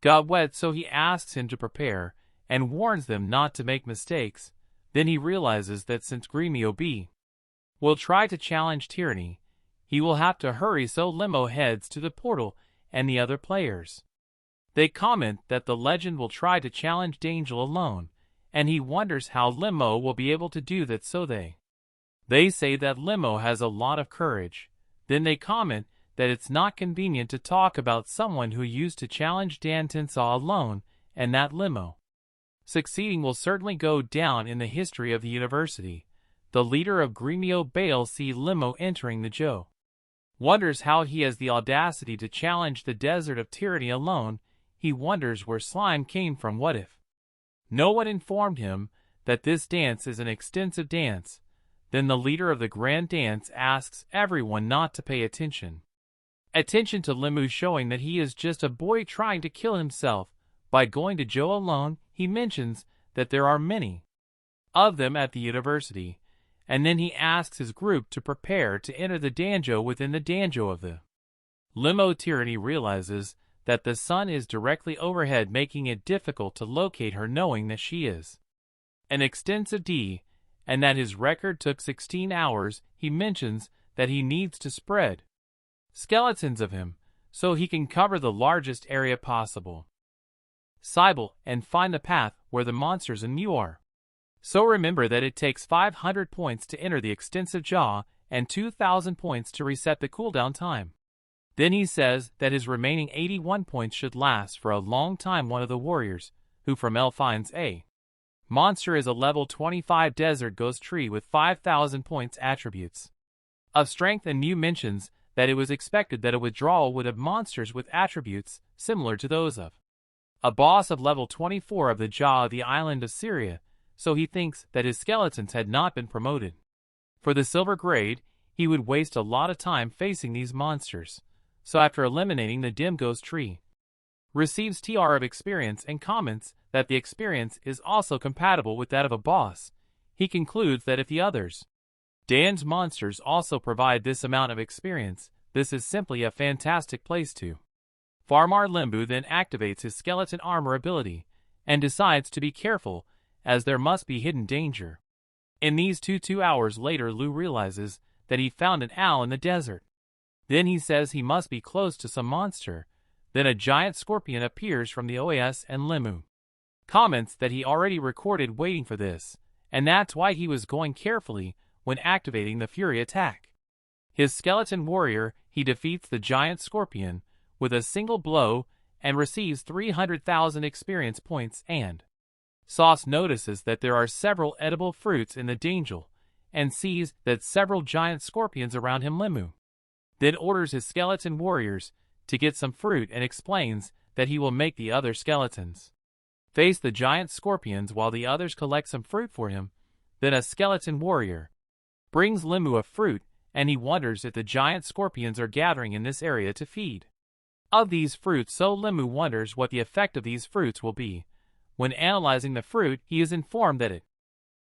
got wet, so he asks him to prepare and warns them not to make mistakes. Then he realizes that since Gremio B will try to challenge tyranny, he will have to hurry, so Limo heads to the portal and the other players. They comment that the legend will try to challenge Dangel alone, and he wonders how Limo will be able to do that, so they say that Limo has a lot of courage. Then they comment that it's not convenient to talk about someone who used to challenge Dan Tinsaw alone, and that Limo succeeding will certainly go down in the history of the university. The leader of Gremio Bale see Limo entering the Joe. Wonders how he has the audacity to challenge the Desert of Tyranny alone. He wonders where slime came from. What if no one informed him that this dance is an extensive dance? Then the leader of the grand dance asks everyone not to pay attention to Limu, showing that he is just a boy trying to kill himself by going to Joe alone. He mentions that there are many of them at the university, and then he asks his group to prepare to enter the Danjo. Within the Danjo of the Limo Tyranny realizes that the sun is directly overhead, making it difficult to locate her, knowing that she is an extensive D and that his record took 16 hours. He mentions that he needs to spread skeletons of him so he can cover the largest area possible, Cybele, and find the path where the monsters and you are. So remember that it takes 500 points to enter the extensive jaw and 2,000 points to reset the cooldown time. Then he says that his remaining 81 points should last for a long time. One of the warriors, who from L finds a monster is a level 25 desert ghost tree with 5,000 points attributes of strength, and Mu mentions that it was expected that a withdrawal would have monsters with attributes similar to those of a boss of level 24 of the jaw of the island of Syria, so he thinks that his skeletons had not been promoted. For the silver grade, he would waste a lot of time facing these monsters, so after eliminating the dim ghost tree, receives TR of experience and comments that the experience is also compatible with that of a boss. He concludes that if the others Dan's monsters also provide this amount of experience, this is simply a fantastic place to farm. Our Limbu then activates his skeleton armor ability and decides to be careful, as there must be hidden danger. In these 2 hours later, Lu realizes that he found an owl in the desert. Then he says he must be close to some monster. Then a giant scorpion appears from the OAS, and Limu comments that he already recorded waiting for this, and that's why he was going carefully when activating the Fury attack. His skeleton warrior, he defeats the giant scorpion with a single blow and receives 300,000 experience points. And Sauce notices that there are several edible fruits in the Dangel and sees that several giant scorpions around him. Limu then orders his skeleton warriors to get some fruit and explains that he will make the other skeletons face the giant scorpions while the others collect some fruit for him. Then a skeleton warrior brings Limu a fruit, and he wonders if the giant scorpions are gathering in this area to feed of these fruits, so Limu wonders what the effect of these fruits will be. When analyzing the fruit, he is informed that it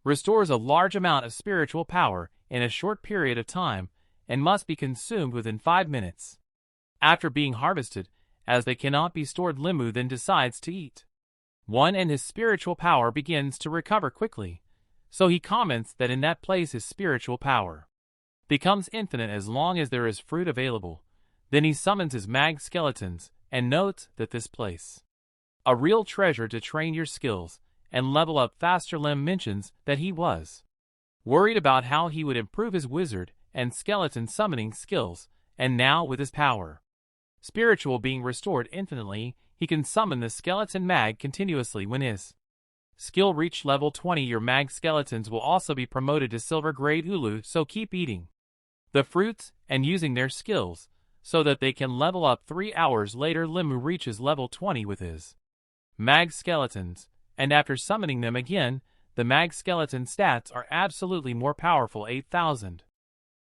restores a large amount of spiritual power in a short period of time and must be consumed within 5 minutes after being harvested. As they cannot be stored, Limu then decides to eat one, and his spiritual power begins to recover quickly. So he comments that in that place his spiritual power becomes infinite as long as there is fruit available. Then he summons his mag skeletons and notes that this place a real treasure to train your skills and level up faster. Lim mentions that he was worried about how he would improve his wizard and skeleton summoning skills, and now with his power spiritual being restored infinitely, he can summon the skeleton mag continuously. When his skill reach level 20, your mag skeletons will also be promoted to silver grade Ulu, so keep eating the fruits and using their skills so that they can level up. 3 hours later, Limu reaches level 20 with his mag skeletons, and after summoning them again, the mag skeleton stats are absolutely more powerful. 8,000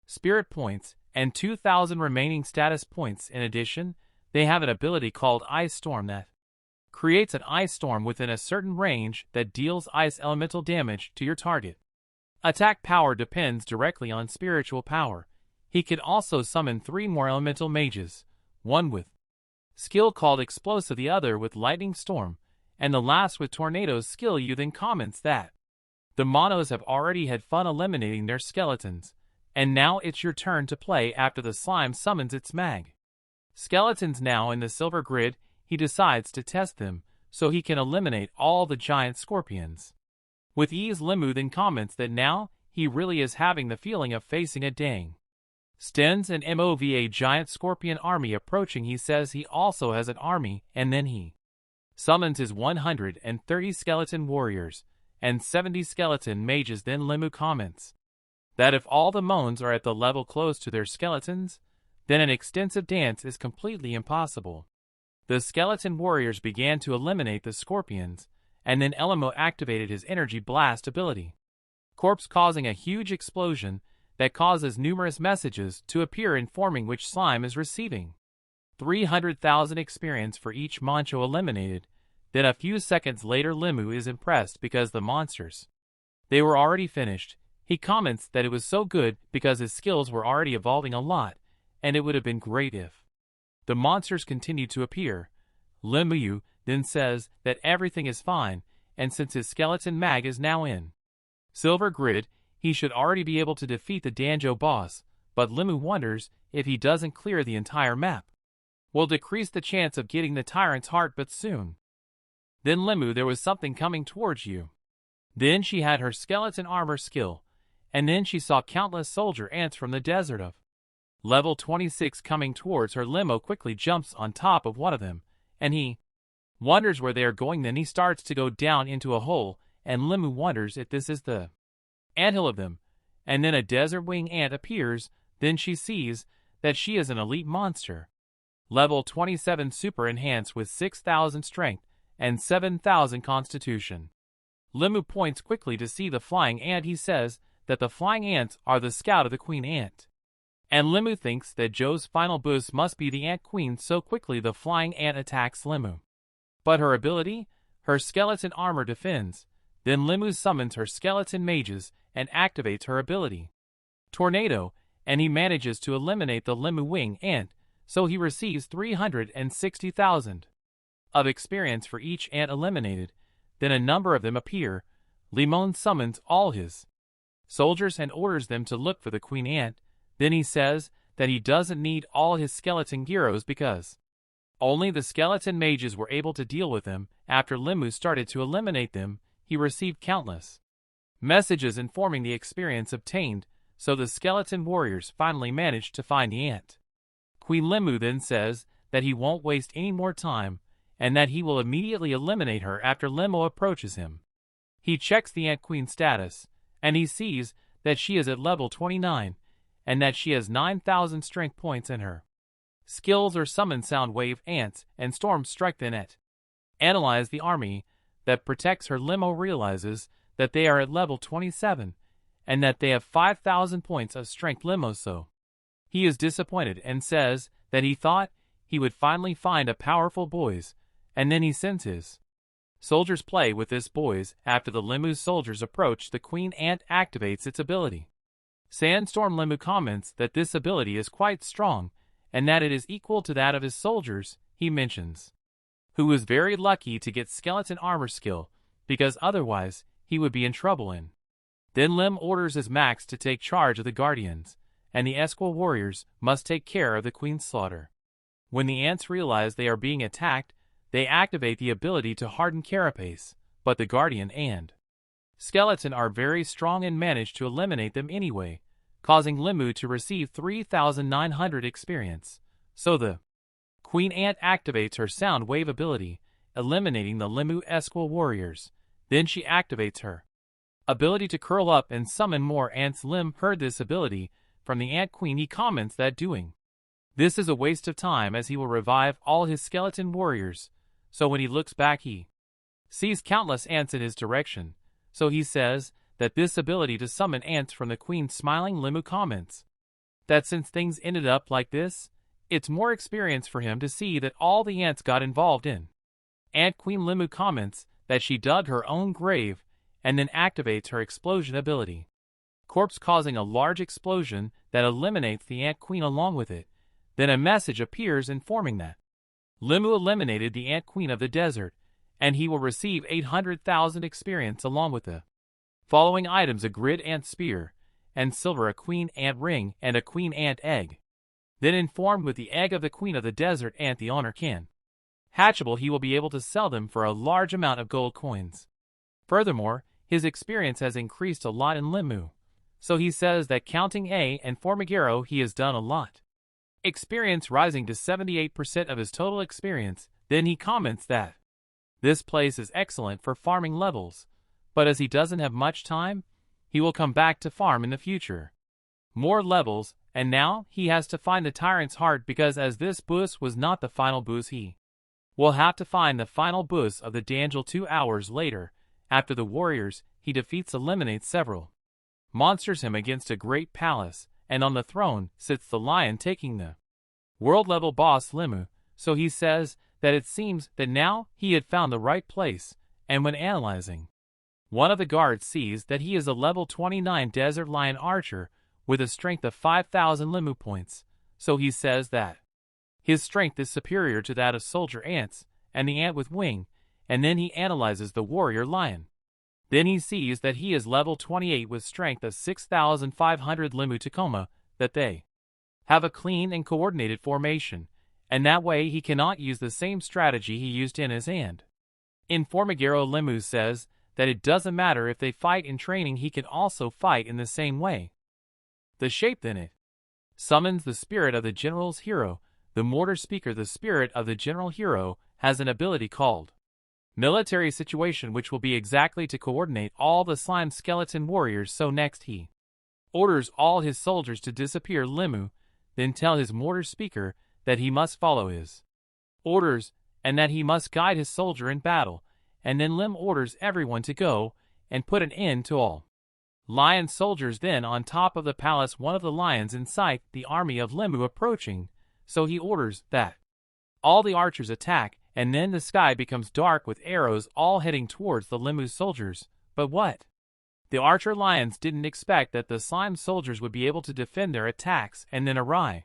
spirit points and 2,000 remaining status points. In addition, they have an ability called Ice Storm that creates an ice storm within a certain range that deals ice elemental damage to your target. Attack power depends directly on spiritual power. He can also summon 3 more elemental mages, one with skill called Explosive, the other with Lightning Storm, and the last with Tornado's skill. You then comments that the Monos have already had fun eliminating their skeletons, and now it's your turn to play. After the slime summons its mag skeletons now in the silver grid, he decides to test them so he can eliminate all the giant scorpions with ease. Limu then comments that now he really is having the feeling of facing a dang Stens and MOVA giant scorpion army approaching. He says he also has an army, and then he summons his 130 skeleton warriors and 70 skeleton mages. Then Limu comments that if all the Moans are at the level close to their skeletons, then an extensive dance is completely impossible. The skeleton warriors began to eliminate the scorpions, and then Elimo activated his energy blast ability, corpse, causing a huge explosion that causes numerous messages to appear informing which slime is receiving 300,000 experience for each Moncho eliminated. Then a few seconds later, Limu is impressed because the monsters, they were already finished. He comments that it was so good because his skills were already evolving a lot, and it would have been great if the monsters continued to appear. Limu then says that everything is fine, and since his skeleton mag is now in silver grid, he should already be able to defeat the Danjo boss, but Limu wonders if he doesn't clear the entire map will decrease the chance of getting the tyrant's heart. But soon then Limu, there was something coming towards you. Then she had her skeleton armor skill, and then she saw countless soldier ants from the desert of Level 26 coming towards her limo quickly jumps on top of one of them, and he wonders where they are going. Then he starts to go down into a hole, and Limu wonders if this is the anthill of them. And then a desert wing ant appears. Then she sees that she is an elite monster. Level 27 super enhanced with 6,000 strength and 7,000 constitution. Limu points quickly to see the flying ant. He says that the flying ants are the scout of the queen ant. And Limu thinks that Joe's final boost must be the ant queen, so quickly the flying ant attacks Limu. But her ability, her skeleton armor defends. Then Limu summons her skeleton mages and activates her ability, Tornado, and he manages to eliminate the Limu wing ant, so he receives 360,000 of experience for each ant eliminated. Then a number of them appear. Limon summons all his soldiers and orders them to look for the queen ant. Then he says that he doesn't need all his skeleton heroes because only the skeleton mages were able to deal with them. After Limu started to eliminate them, he received countless messages informing the experience obtained, so the skeleton warriors finally managed to find the ant. Queen Limu then says that he won't waste any more time, and that he will immediately eliminate her after Limu approaches him. He checks the ant queen status, and he sees that she is at level 29, and that she has 9,000 strength points in her. Skills are summon sound wave ants and storm strike. Then it analyze the army that protects her. Limo realizes that they are at level 27, and that they have 5,000 points of strength. Limo so he is disappointed and says that he thought he would finally find a powerful boys, and then he sends his soldiers play with this boys. After the Limu's soldiers approach, the queen ant activates its ability. Sandstorm Limu comments that this ability is quite strong, and that it is equal to that of his soldiers. He mentions who was very lucky to get skeleton armor skill, because otherwise he would be in trouble. Then Lim orders his Max to take charge of the guardians, and the Esquil warriors must take care of the queen's slaughter. When the ants realize they are being attacked, they activate the ability to harden carapace, but the guardian and skeleton are very strong and manage to eliminate them anyway, causing Limu to receive 3,900 experience. So the queen ant activates her sound wave ability, eliminating the Limu Esquil warriors. Then she activates her ability to curl up and summon more ants. Lim heard this ability from the ant queen. He comments that doing this is a waste of time, as he will revive all his skeleton warriors. So when he looks back, he sees countless ants in his direction. So he says that this ability to summon ants from the queen. Smiling Limu comments that since things ended up like this, it's more experience for him to see that all the ants got involved in. Ant Queen Limu comments that she dug her own grave and then activates her explosion ability, corpse, causing a large explosion that eliminates the ant queen along with it. Then a message appears informing that Limu eliminated the ant queen of the desert, and he will receive 800,000 experience along with the following items: a grid ant spear and silver, a queen ant ring, and a queen ant egg. Then informed with the egg of the queen of the desert ant the owner can hatchable, he will be able to sell them for a large amount of gold coins. Furthermore, his experience has increased a lot in Limu, so he says that counting A and Formigero he has done a lot. Experience rising to 78% of his total experience. Then he comments that this place is excellent for farming levels, but as he doesn't have much time, he will come back to farm in the future. More levels, and now he has to find the tyrant's heart, because as this boost was not the final boost, he will have to find the final boost of the Dangel 2 hours later. After the warriors, he defeats, eliminates several monsters him against a great palace, and on the throne sits the lion taking the world level boss Limu. So he says that it seems that now he had found the right place, and when analyzing, one of the guards sees that he is a level 29 desert lion archer with a strength of 5,000 Limu points. So he says that his strength is superior to that of soldier ants and the ant with wing, and then he analyzes the warrior lion. Then he sees that he is level 28 with strength of 6,500 Limu Tacoma, that they have a clean and coordinated formation, and that way he cannot use the same strategy he used in his hand. In Formigero, Limu says that it doesn't matter if they fight in training, he can also fight in the same way. The shape then it summons the spirit of the general's hero. The mortar speaker, the spirit of the general hero, has an ability called Military Situation, which will be exactly to coordinate all the slime skeleton warriors. So next he orders all his soldiers to disappear. Limu then tell his mortar speaker that he must follow his orders and that he must guide his soldier in battle, and then Lim orders everyone to go and put an end to all lion soldiers. Then on top of the palace, one of the lions in sight the army of Limu approaching, so he orders that all the archers attack, and then the sky becomes dark with arrows all heading towards the Limu soldiers. But what? The archer lions didn't expect that the slime soldiers would be able to defend their attacks, and then Arai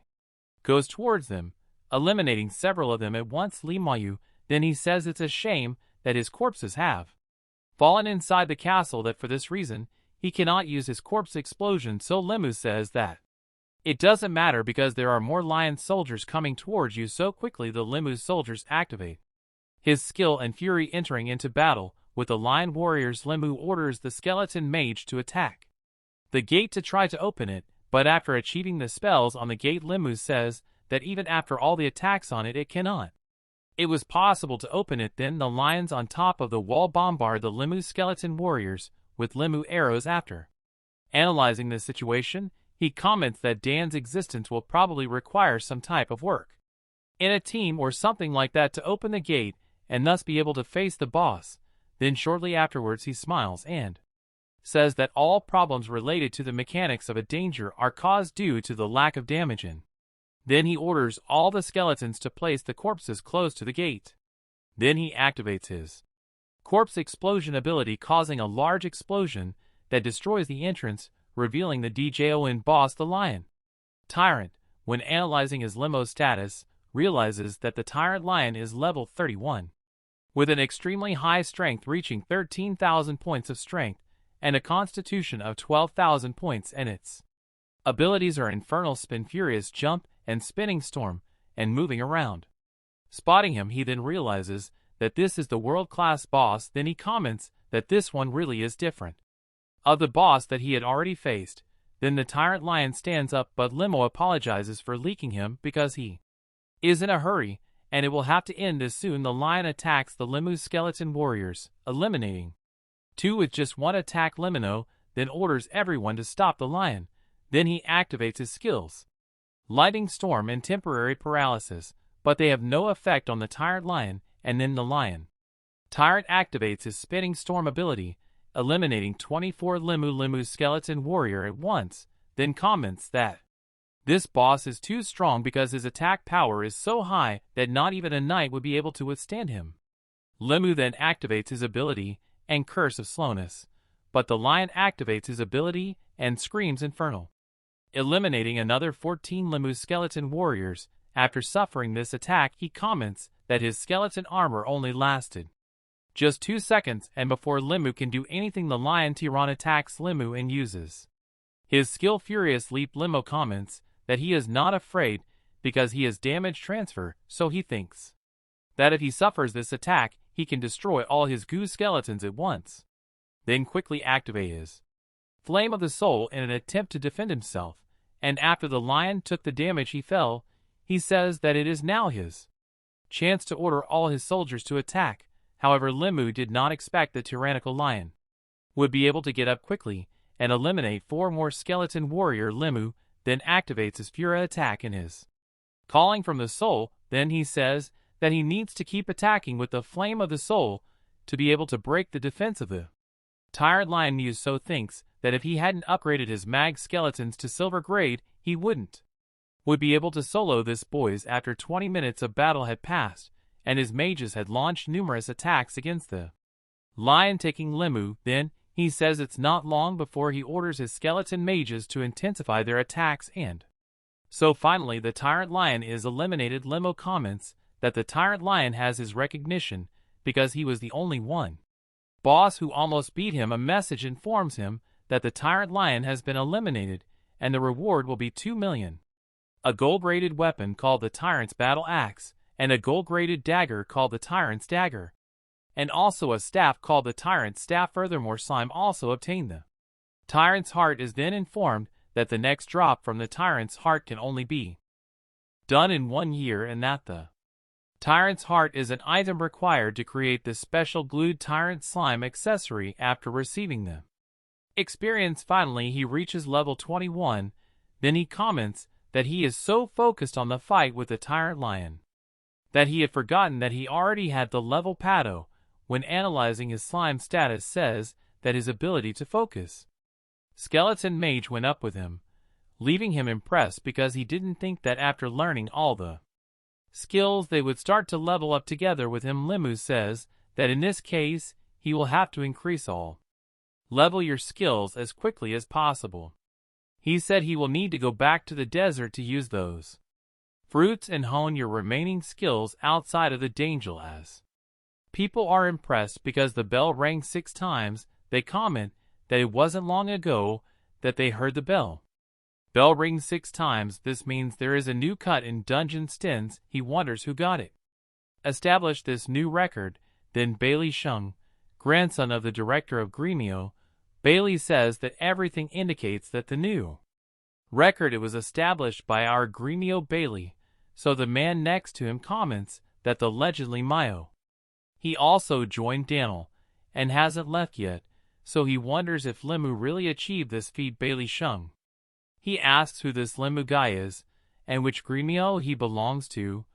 goes towards them, eliminating several of them at once. Limayu, then he says it's a shame that his corpses have fallen inside the castle, that for this reason he cannot use his corpse explosion. So Limu says that it doesn't matter because there are more lion soldiers coming towards you. So quickly the Limu soldiers activate his skill and fury, entering into battle with the lion warriors. Limu orders the skeleton mage to attack the gate to try to open it, but after achieving the spells on the gate, Limu says that even after all the attacks on it, it cannot. It was possible to open it. Then the lions on top of the wall bombard the Limu skeleton warriors with Limu arrows. After analyzing the situation, he comments that Dan's existence will probably require some type of work in a team or something like that to open the gate and thus be able to face the boss. Then shortly afterwards he smiles and says that all problems related to the mechanics of a danger are caused due to the lack of damage in. Then he orders all the skeletons to place the corpses close to the gate. Then he activates his corpse explosion ability, causing a large explosion that destroys the entrance, revealing the DJON boss, the lion tyrant. When analyzing his limo status, realizes that the tyrant lion is level 31 with an extremely high strength reaching 13,000 points of strength and a constitution of 12,000 points, and its abilities are Infernal Spin, Furious Jump, and Spinning Storm, and moving around. Spotting him, he then realizes that this is the world-class boss. Then he comments that this one really is different of the boss that he had already faced. Then the tyrant lion stands up, but Limo apologizes for leaking him because he is in a hurry, and it will have to end as soon. The lion attacks the Limu skeleton warriors, eliminating two with just one attack. Limino then orders everyone to stop the lion. Then he activates his skills, Lightning Storm and Temporary Paralysis, but they have no effect on the tyrant lion, and then the lion tyrant activates his Spinning Storm ability, eliminating 24 Limu skeleton warrior at once, then comments that this boss is too strong because his attack power is so high that not even a knight would be able to withstand him. Limu then activates his ability and Curse of Slowness, but the lion activates his ability and screams Infernal, eliminating another 14 Limu skeleton warriors. After suffering this attack, he comments that his skeleton armor only lasted just 2 seconds, and before Limu can do anything, the lion Tyrann attacks Limu and uses his skill Furious Leap. Limo comments that he is not afraid because he has damage transfer, so he thinks that if he suffers this attack, he can destroy all his goo skeletons at once. Then quickly activate his Flame of the Soul in an attempt to defend himself, and after the lion took the damage he fell, he says that it is now his chance to order all his soldiers to attack. However, Limu did not expect the tyrannical lion would be able to get up quickly and eliminate 4 more skeleton warrior. Limu then activates his Fury attack in his Calling from the Soul. Then he says that he needs to keep attacking with the Flame of the Soul to be able to break the defense of the tyrant lion. Muse so thinks that if he hadn't upgraded his mag skeletons to silver grade, he would be able to solo this boys. After 20 minutes of battle had passed, and his mages had launched numerous attacks against the lion, taking Limu. Then he says it's not long before he orders his skeleton mages to intensify their attacks, and so finally the tyrant lion is eliminated. Limo comments that the tyrant lion has his recognition because he was the only one boss who almost beat him. A message informs him that the tyrant lion has been eliminated, and the reward will be 2 million. A gold-rated weapon called the Tyrant's Battle Axe, and a gold-rated dagger called the Tyrant's Dagger, and also a staff called the Tyrant's Staff. Furthermore, Slime also obtained the Tyrant's Heart. Is then informed that the next drop from the tyrant's heart can only be done in 1 year, and that the tyrant's heart is an item required to create the special glued tyrant slime accessory after receiving the experience. Finally, he reaches level 21, then he comments that he is so focused on the fight with the tyrant lion that he had forgotten that he already had the level Pado. When analyzing his slime status, says that his ability to focus skeleton mage went up with him, leaving him impressed because he didn't think that after learning all the skills they would start to level up together with him. Limu says that in this case he will have to increase all level your skills as quickly as possible. He said he will need to go back to the desert to use those fruits and hone your remaining skills outside of the danger. As people are impressed because the bell rang 6 times, they comment that it wasn't long ago that they heard the bell. Bell rings 6 times, this means there is a new cut in Dungeon Stins. He wonders who got it. Established this new record, then Bailey Shung, grandson of the director of Gremio. Bailey says that everything indicates that the new record it was established by our Gremio Bailey, so the man next to him comments that the allegedly Mayo. He also joined Daniel, and hasn't left yet, so he wonders if Limu really achieved this feat. Bailey Shung. He asks who this Limu guy is, and which Gremio he belongs to.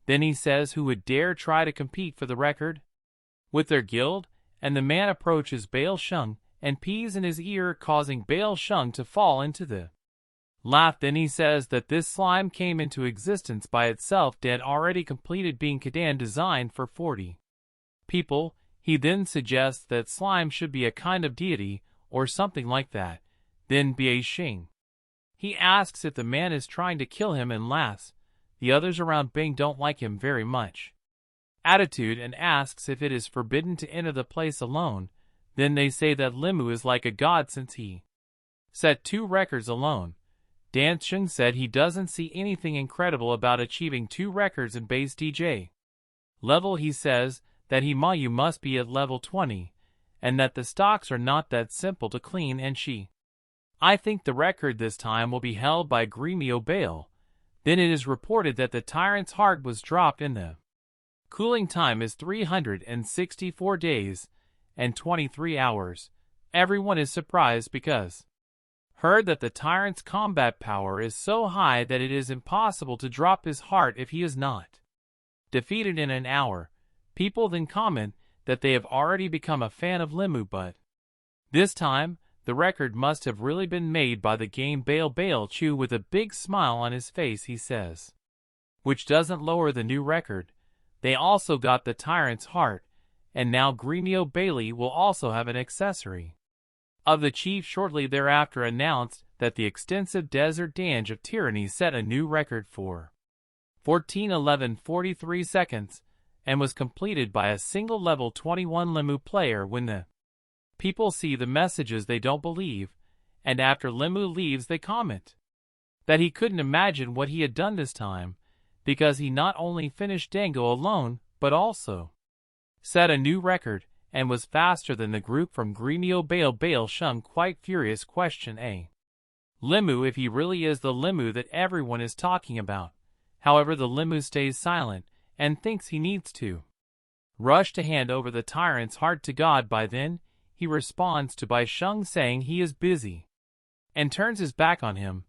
Then he says who would dare try to compete for the record with their guild, and the man approaches Bail Shung and pees in his ear, causing Bail Shung to fall into the laugh. Then he says that this slime came into existence by itself, dead, already completed, being Kadan designed for 40 people. He then suggests that slime should be a kind of deity or something like that. Then Bia Xing. He asks if the man is trying to kill him and laughs. The others around Bing don't like him very much attitude and asks if it is forbidden to enter the place alone. Then they say that Limu is like a god since he set 2 records alone. Dan Chung said he doesn't see anything incredible about achieving 2 records in base DJ level. He says that Mayu must be at level 20, and that the stocks are not that simple to clean, and I think the record this time will be held by Gremio Bale. Then it is reported that the tyrant's heart was dropped in the cooling time is 364 days and 23 hours. Everyone is surprised because heard that the tyrant's combat power is so high that it is impossible to drop his heart if he is not defeated in an hour. People then comment that they have already become a fan of Limu, but this time the record must have really been made by the game. Bale Chu with a big smile on his face, he says, which doesn't lower the new record. They also got the tyrant's heart, and now Gremio Bailey will also have an accessory of the chief. Shortly thereafter announced that the extensive Desert Dange of Tyranny set a new record for 14:11:43 seconds, and was completed by a single level 21 Limu player. When the people see the messages they don't believe, and after Limu leaves they comment that he couldn't imagine what he had done this time, because he not only finished Dango alone, but also set a new record, and was faster than the group from Gremio Bale Shung. Quite furious, question a Limu if he really is the Limu that everyone is talking about. However, the Limu stays silent, and thinks he needs to rush to hand over the tyrant's heart to God. By then, he responds to Bai Sheng saying he is busy, and turns his back on him,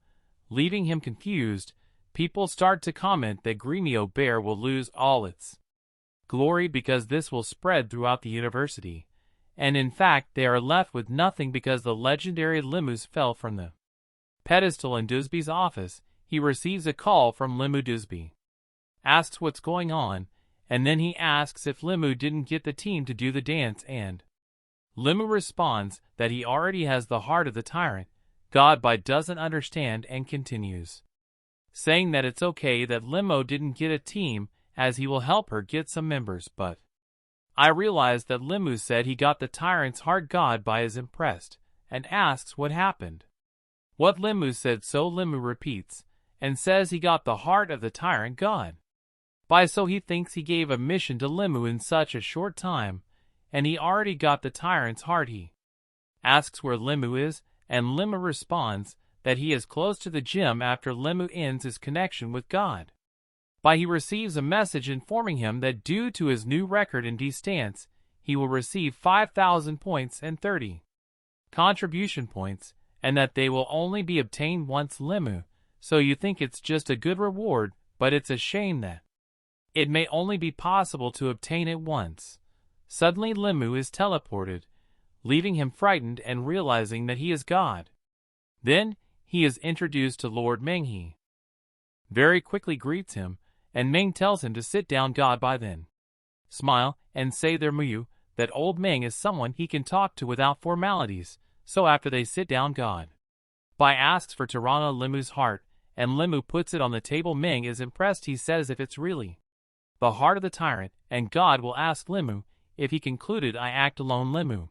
leaving him confused. People start to comment that Gremio Bear will lose all its glory because this will spread throughout the university, and in fact they are left with nothing because the legendary Limus fell from the pedestal. In Dusby's office, he receives a call from Limu. Dusby asks what's going on, and then he asks if Limu didn't get the team to do the dance, and Limu responds that he already has the heart of the tyrant. Godby doesn't understand and continues, saying that it's okay that Limu didn't get a team as he will help her get some members. But I realized that Limu said he got the tyrant's heart. Godby is impressed and asks what happened. What Limu said, so Limu repeats and says he got the heart of the tyrant God. By so he thinks he gave a mission to Limu in such a short time, and he already got the tyrant's heart. He asks where Limu is, and Limu responds that he is close to the gym after Limu ends his connection with God. He receives a message informing him that due to his new record in D-stance, he will receive 5,000 points and 30 contribution points, and that they will only be obtained once Limu, so you think it's just a good reward, but it's a shame that it may only be possible to obtain it once. Suddenly Limu is teleported, leaving him frightened and realizing that he is God. Then, he is introduced to Lord Meng. He very quickly greets him, and Meng tells him to sit down. God then smile and say there Muyu, that old Meng is someone he can talk to without formalities, so after they sit down God asks for Tirana Limu's heart, and Limu puts it on the table. Meng is impressed. He says if it's really the heart of the tyrant, and God will ask Limu if he concluded I act alone. Limu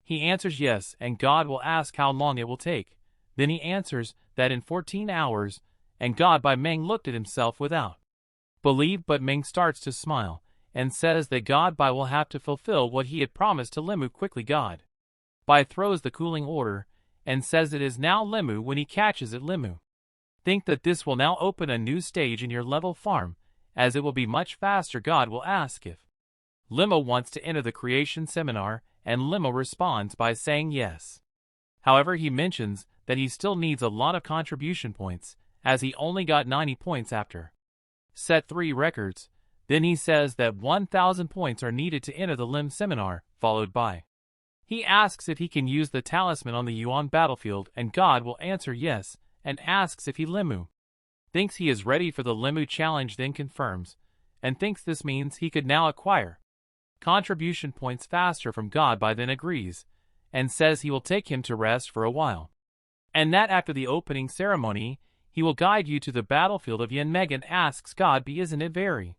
he answers yes, and God will ask how long it will take. Then he answers that in 14 hours, and God Meng looked at himself without belief, but Meng starts to smile, and says that God will have to fulfill what he had promised to Limu quickly. God throws the cooling order, and says it is now Limu. When he catches it, Limu think that this will now open a new stage in your level farm, as it will be much faster. God will ask if Limu wants to enter the creation seminar, and Limu responds by saying yes. However, he mentions that he still needs a lot of contribution points, as he only got 90 points after set 3 records. Then he says that 1,000 points are needed to enter the Lim seminar, followed by he asks if he can use the talisman on the Yuan battlefield, and God will answer yes, and asks if Limu thinks he is ready for the Limu challenge, then confirms, and thinks this means he could now acquire contribution points faster from God. Then agrees, and says he will take him to rest for a while, and that after the opening ceremony, he will guide you to the battlefield of Yin. Megan asks God isn't it very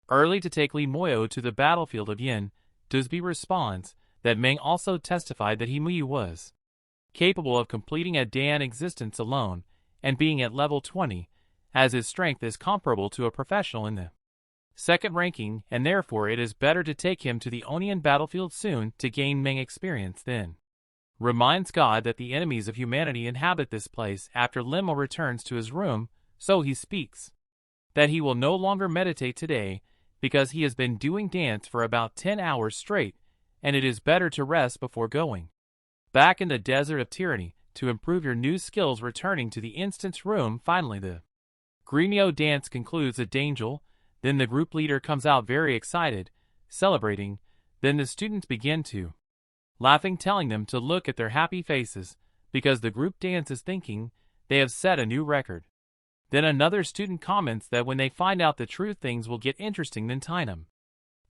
early to take Li Moyo to the battlefield of Yin? Dusby responds that Meng also testified that Muyu was capable of completing a Dan existence alone, and being at level 20, as his strength is comparable to a professional in the second ranking, and therefore it is better to take him to the Onion battlefield soon to gain Meng experience. Then reminds God that the enemies of humanity inhabit this place. After Limo returns to his room, so he speaks that he will no longer meditate today, because he has been doing dance for about 10 hours straight, and it is better to rest before going back in the desert of tyranny to improve your new skills. Returning to the instance room, finally the Gremio dance concludes at Dangel. Then the group leader comes out very excited, celebrating. Then the students begin to laughing, telling them to look at their happy faces, because the group dance is thinking they have set a new record. Then another student comments that when they find out the truth, things will get interesting. Then Tynum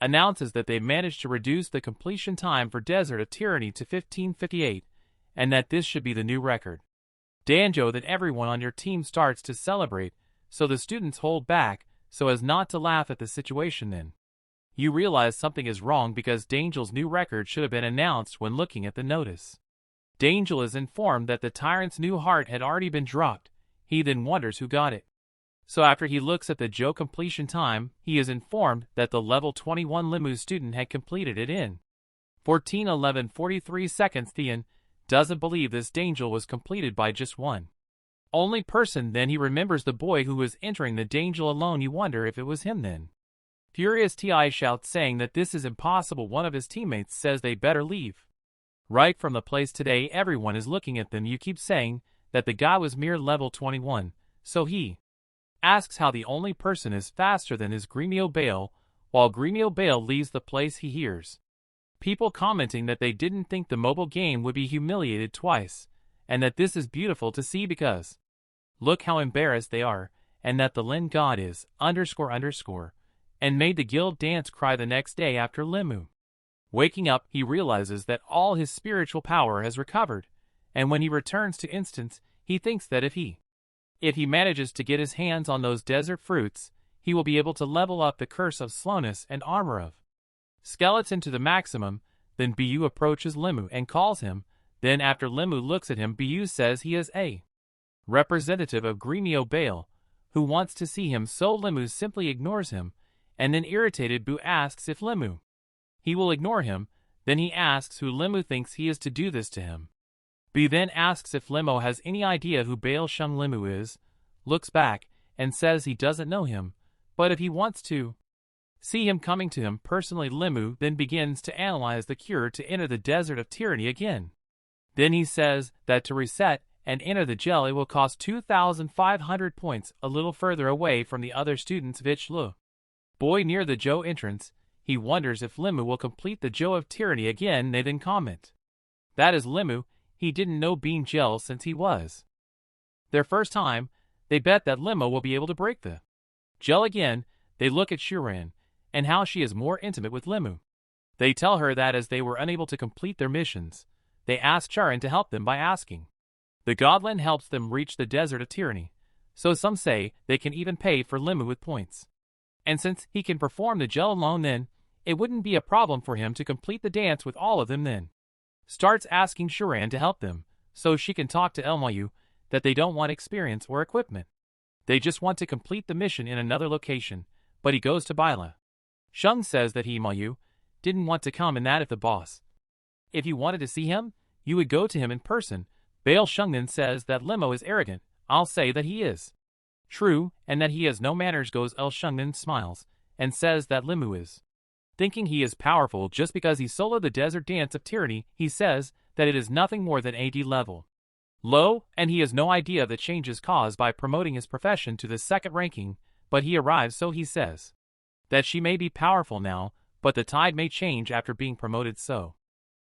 announces that they managed to reduce the completion time for Desert of Tyranny to 1558, and that this should be the new record. Danjo, that everyone on your team starts to celebrate, so the students hold back so as not to laugh at the situation. Then you realize something is wrong, because Dangel's new record should have been announced when looking at the notice. Dangel is informed that the tyrant's new heart had already been dropped. He then wonders who got it. So after he looks at the Joe completion time, he is informed that the level 21 Limu student had completed it in 14:11:43 seconds. Theon doesn't believe this Dangel was completed by just one only person. Then he remembers the boy who was entering the Dangel alone. You wonder if it was him then. Furious Ti shouts, saying that this is impossible. One of his teammates says they better leave right from the place today. Everyone is looking at them. You keep saying that the guy was mere level 21, so he asks how the only person is faster than his Gremio Bale. While Gremio Bale leaves the place, he hears people commenting that they didn't think the mobile game would be humiliated twice, and that this is beautiful to see because look how embarrassed they are, and that the Lin God is __, and made the guild dance cry. The next day after Limu waking up, he realizes that all his spiritual power has recovered, and when he returns to instance, he thinks that if he manages to get his hands on those desert fruits, he will be able to level up the curse of slowness and armor of skeleton to the maximum. Then Bu approaches Limu and calls him. Then after Limu looks at him, Bu says he is a representative of Gremio Bale, who wants to see him, so Limu simply ignores him, and then irritated Bu asks if Limu he will ignore him. Then he asks who Limu thinks he is to do this to him. B then asks if Limo has any idea who Bail Shung Limu is, looks back, and says he doesn't know him, but if he wants to see him coming to him personally. Limu then begins to analyze the cure to enter the desert of tyranny again. Then he says that to reset and enter the gel it will cost 2,500 points, a little further away from the other students. Vich Lu boy near the Joe entrance, he wonders if Limu will complete the Joe of tyranny again. They then comment that is Limu, he didn't know being gel since he was their first time. They bet that Limo will be able to break the gel again. They look at Shuran and how she is more intimate with Limu. They tell her that as they were unable to complete their missions, they ask Charan to help them by asking. The Godland helps them reach the desert of tyranny, so some say they can even pay for Limu with points. And since he can perform the gel alone, then it wouldn't be a problem for him to complete the dance with all of them. Then starts asking Shuran to help them, so she can talk to Elmayu that they don't want experience or equipment. They just want to complete the mission in another location, but he goes to Bila. Shung says that he, Mayu, didn't want to come and that if the boss, if you wanted to see him, you would go to him in person. Bail Shung then says that Limo is arrogant. I'll say that he is true, and that he has no manners. Goes El Shung then smiles, and says that Limu is thinking he is powerful just because he soloed the desert dance of tyranny. He says that it is nothing more than AD level low, and he has no idea the changes caused by promoting his profession to the second ranking, but he arrives, so he says that she may be powerful now, but the tide may change after being promoted. So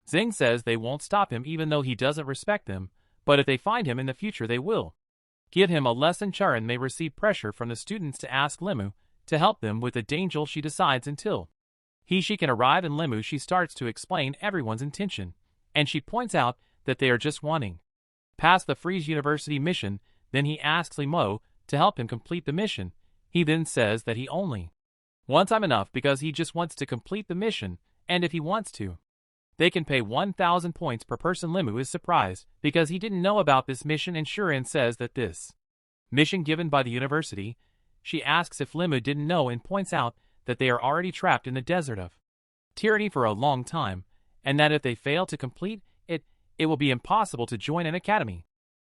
Zing says they won't stop him even though he doesn't respect them, but if they find him in the future they will give him a lesson. Charan may receive pressure from the students to ask Limu to help them with the danger. She decides until she can arrive in Limu. She starts to explain everyone's intention, and she points out that they are just wanting past the Freeze University mission. Then he asks Limo to help him complete the mission. He then says that he only wants time enough because he just wants to complete the mission, and if he wants to, they can pay 1,000 points per person. Limu is surprised because he didn't know about this mission, and Shuran says that this mission given by the university. She asks if Limu didn't know and points out that they are already trapped in the desert of tyranny for a long time, and that if they fail to complete it, it will be impossible to join an academy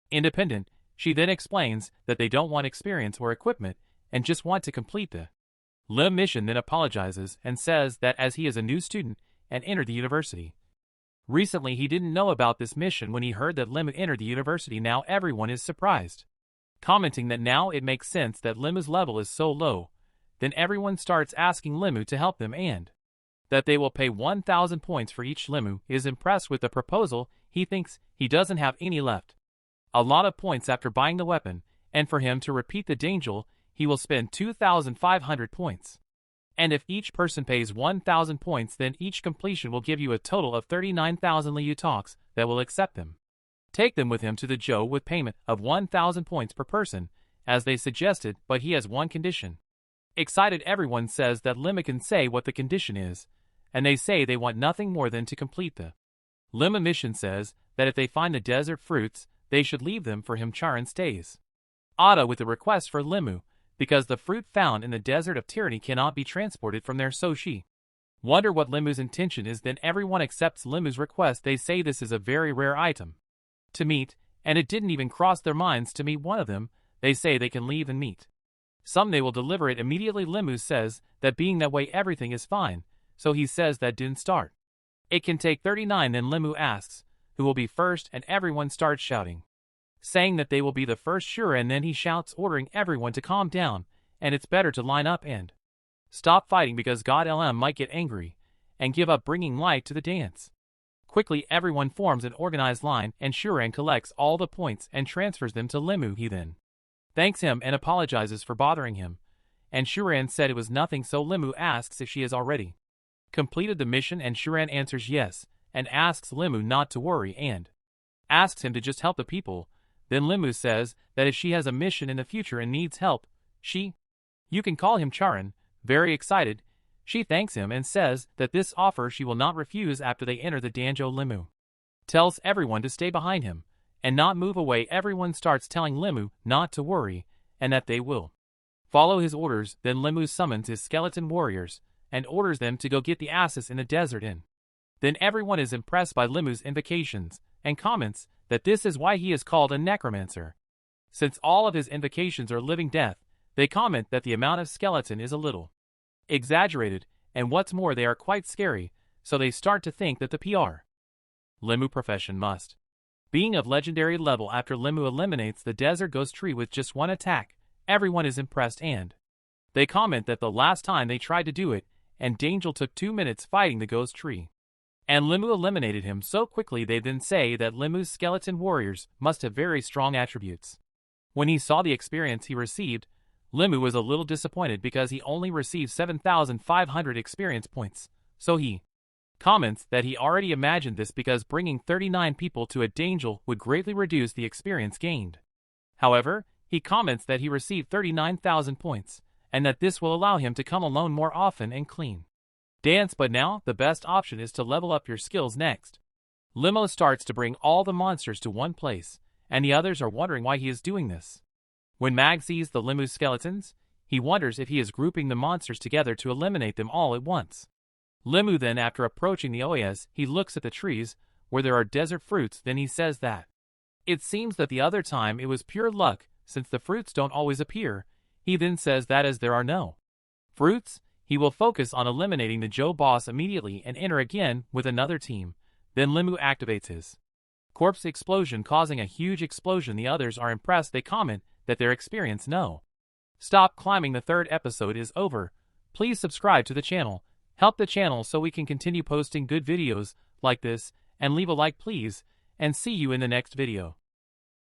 independent. She then explains that they don't want experience or equipment and just want to complete the Lim mission. Then apologizes and says that as he is a new student and entered the university recently, he didn't know about this mission. When he heard that Lim entered the university, now everyone is surprised, commenting that now it makes sense that Limu's level is so low. Then everyone starts asking Limu to help them and that they will pay 1,000 points for each. Limu is impressed with the proposal. He thinks he doesn't have any left. A lot of points after buying the weapon, and for him to repeat the danger, he will spend 2,500 points. And if each person pays 1,000 points, then each completion will give you a total of 39,000 Liu talks that will accept them. Take them with him to the Joe with payment of 1,000 points per person, as they suggested, but he has one condition. Excited everyone says that Lima can say what the condition is, and they say they want nothing more than to complete the Lima mission. Says that if they find the desert fruits, they should leave them for him. Charan stays Ada with the request for Limu, because the fruit found in the desert of tyranny cannot be transported from there, so she wonder what Limu's intention is. Then everyone accepts Limu's request. They say this is a very rare item to meet, and it didn't even cross their minds to meet one of them. They say they can leave and meet some, they will deliver it immediately. Limu says that being that way everything is fine, so he says that didn't start. It can take 39. Then Limu asks who will be first, and everyone starts shouting, saying that they will be the first. Sure, and then he shouts ordering everyone to calm down, and it's better to line up and stop fighting because God LM might get angry and give up bringing light to the dance. Quickly everyone forms an organized line, and Shuran collects all the points and transfers them to Limu. He then thanks him and apologizes for bothering him, and Shuran said it was nothing. So Limu asks if she has already completed the mission, and Shuran answers yes, and asks Limu not to worry and asks him to just help the people. Then Limu says that if she has a mission in the future and needs help, you can call him Charan. Very excited, she thanks him and says that this offer she will not refuse. After they enter the Danjo, Limu tells everyone to stay behind him and not move away. Everyone starts telling Limu not to worry and that they will follow his orders. Then Limu summons his skeleton warriors and orders them to go get the asses in the desert in. Then everyone is impressed by Limu's invocations and comments that this is why he is called a necromancer. Since all of his invocations are living death, they comment that the amount of skeleton is a little exaggerated, and what's more, they are quite scary, so they start to think that the PR Limu profession must being of legendary level. After Limu eliminates the desert ghost tree with just one attack, everyone is impressed and they comment that the last time they tried to do it, and Dangel took 2 minutes fighting the ghost tree, and Limu eliminated him so quickly. They then say that Limu's skeleton warriors must have very strong attributes. When he saw the experience he received, Limu was a little disappointed because he only received 7,500 experience points, so he comments that he already imagined this because bringing 39 people to a Dangel would greatly reduce the experience gained. However, he comments that he received 39,000 points, and that this will allow him to come alone more often and clean dance. But now, the best option is to level up your skills next. Limo starts to bring all the monsters to one place, and the others are wondering why he is doing this. When Mag sees the Limu skeletons, he wonders if he is grouping the monsters together to eliminate them all at once. Limu then, after approaching the oasis, he looks at the trees, where there are desert fruits. Then he says that it seems that the other time it was pure luck, since the fruits don't always appear. He then says that as there are no fruits, he will focus on eliminating the Joe boss immediately and enter again with another team. Then Limu activates his corpse explosion, causing a huge explosion. The others are impressed. They comment that their experience no stop climbing. The third episode is over. Please subscribe to the channel, help the channel so we can continue posting good videos like this, and leave a like please, and see you in the next video.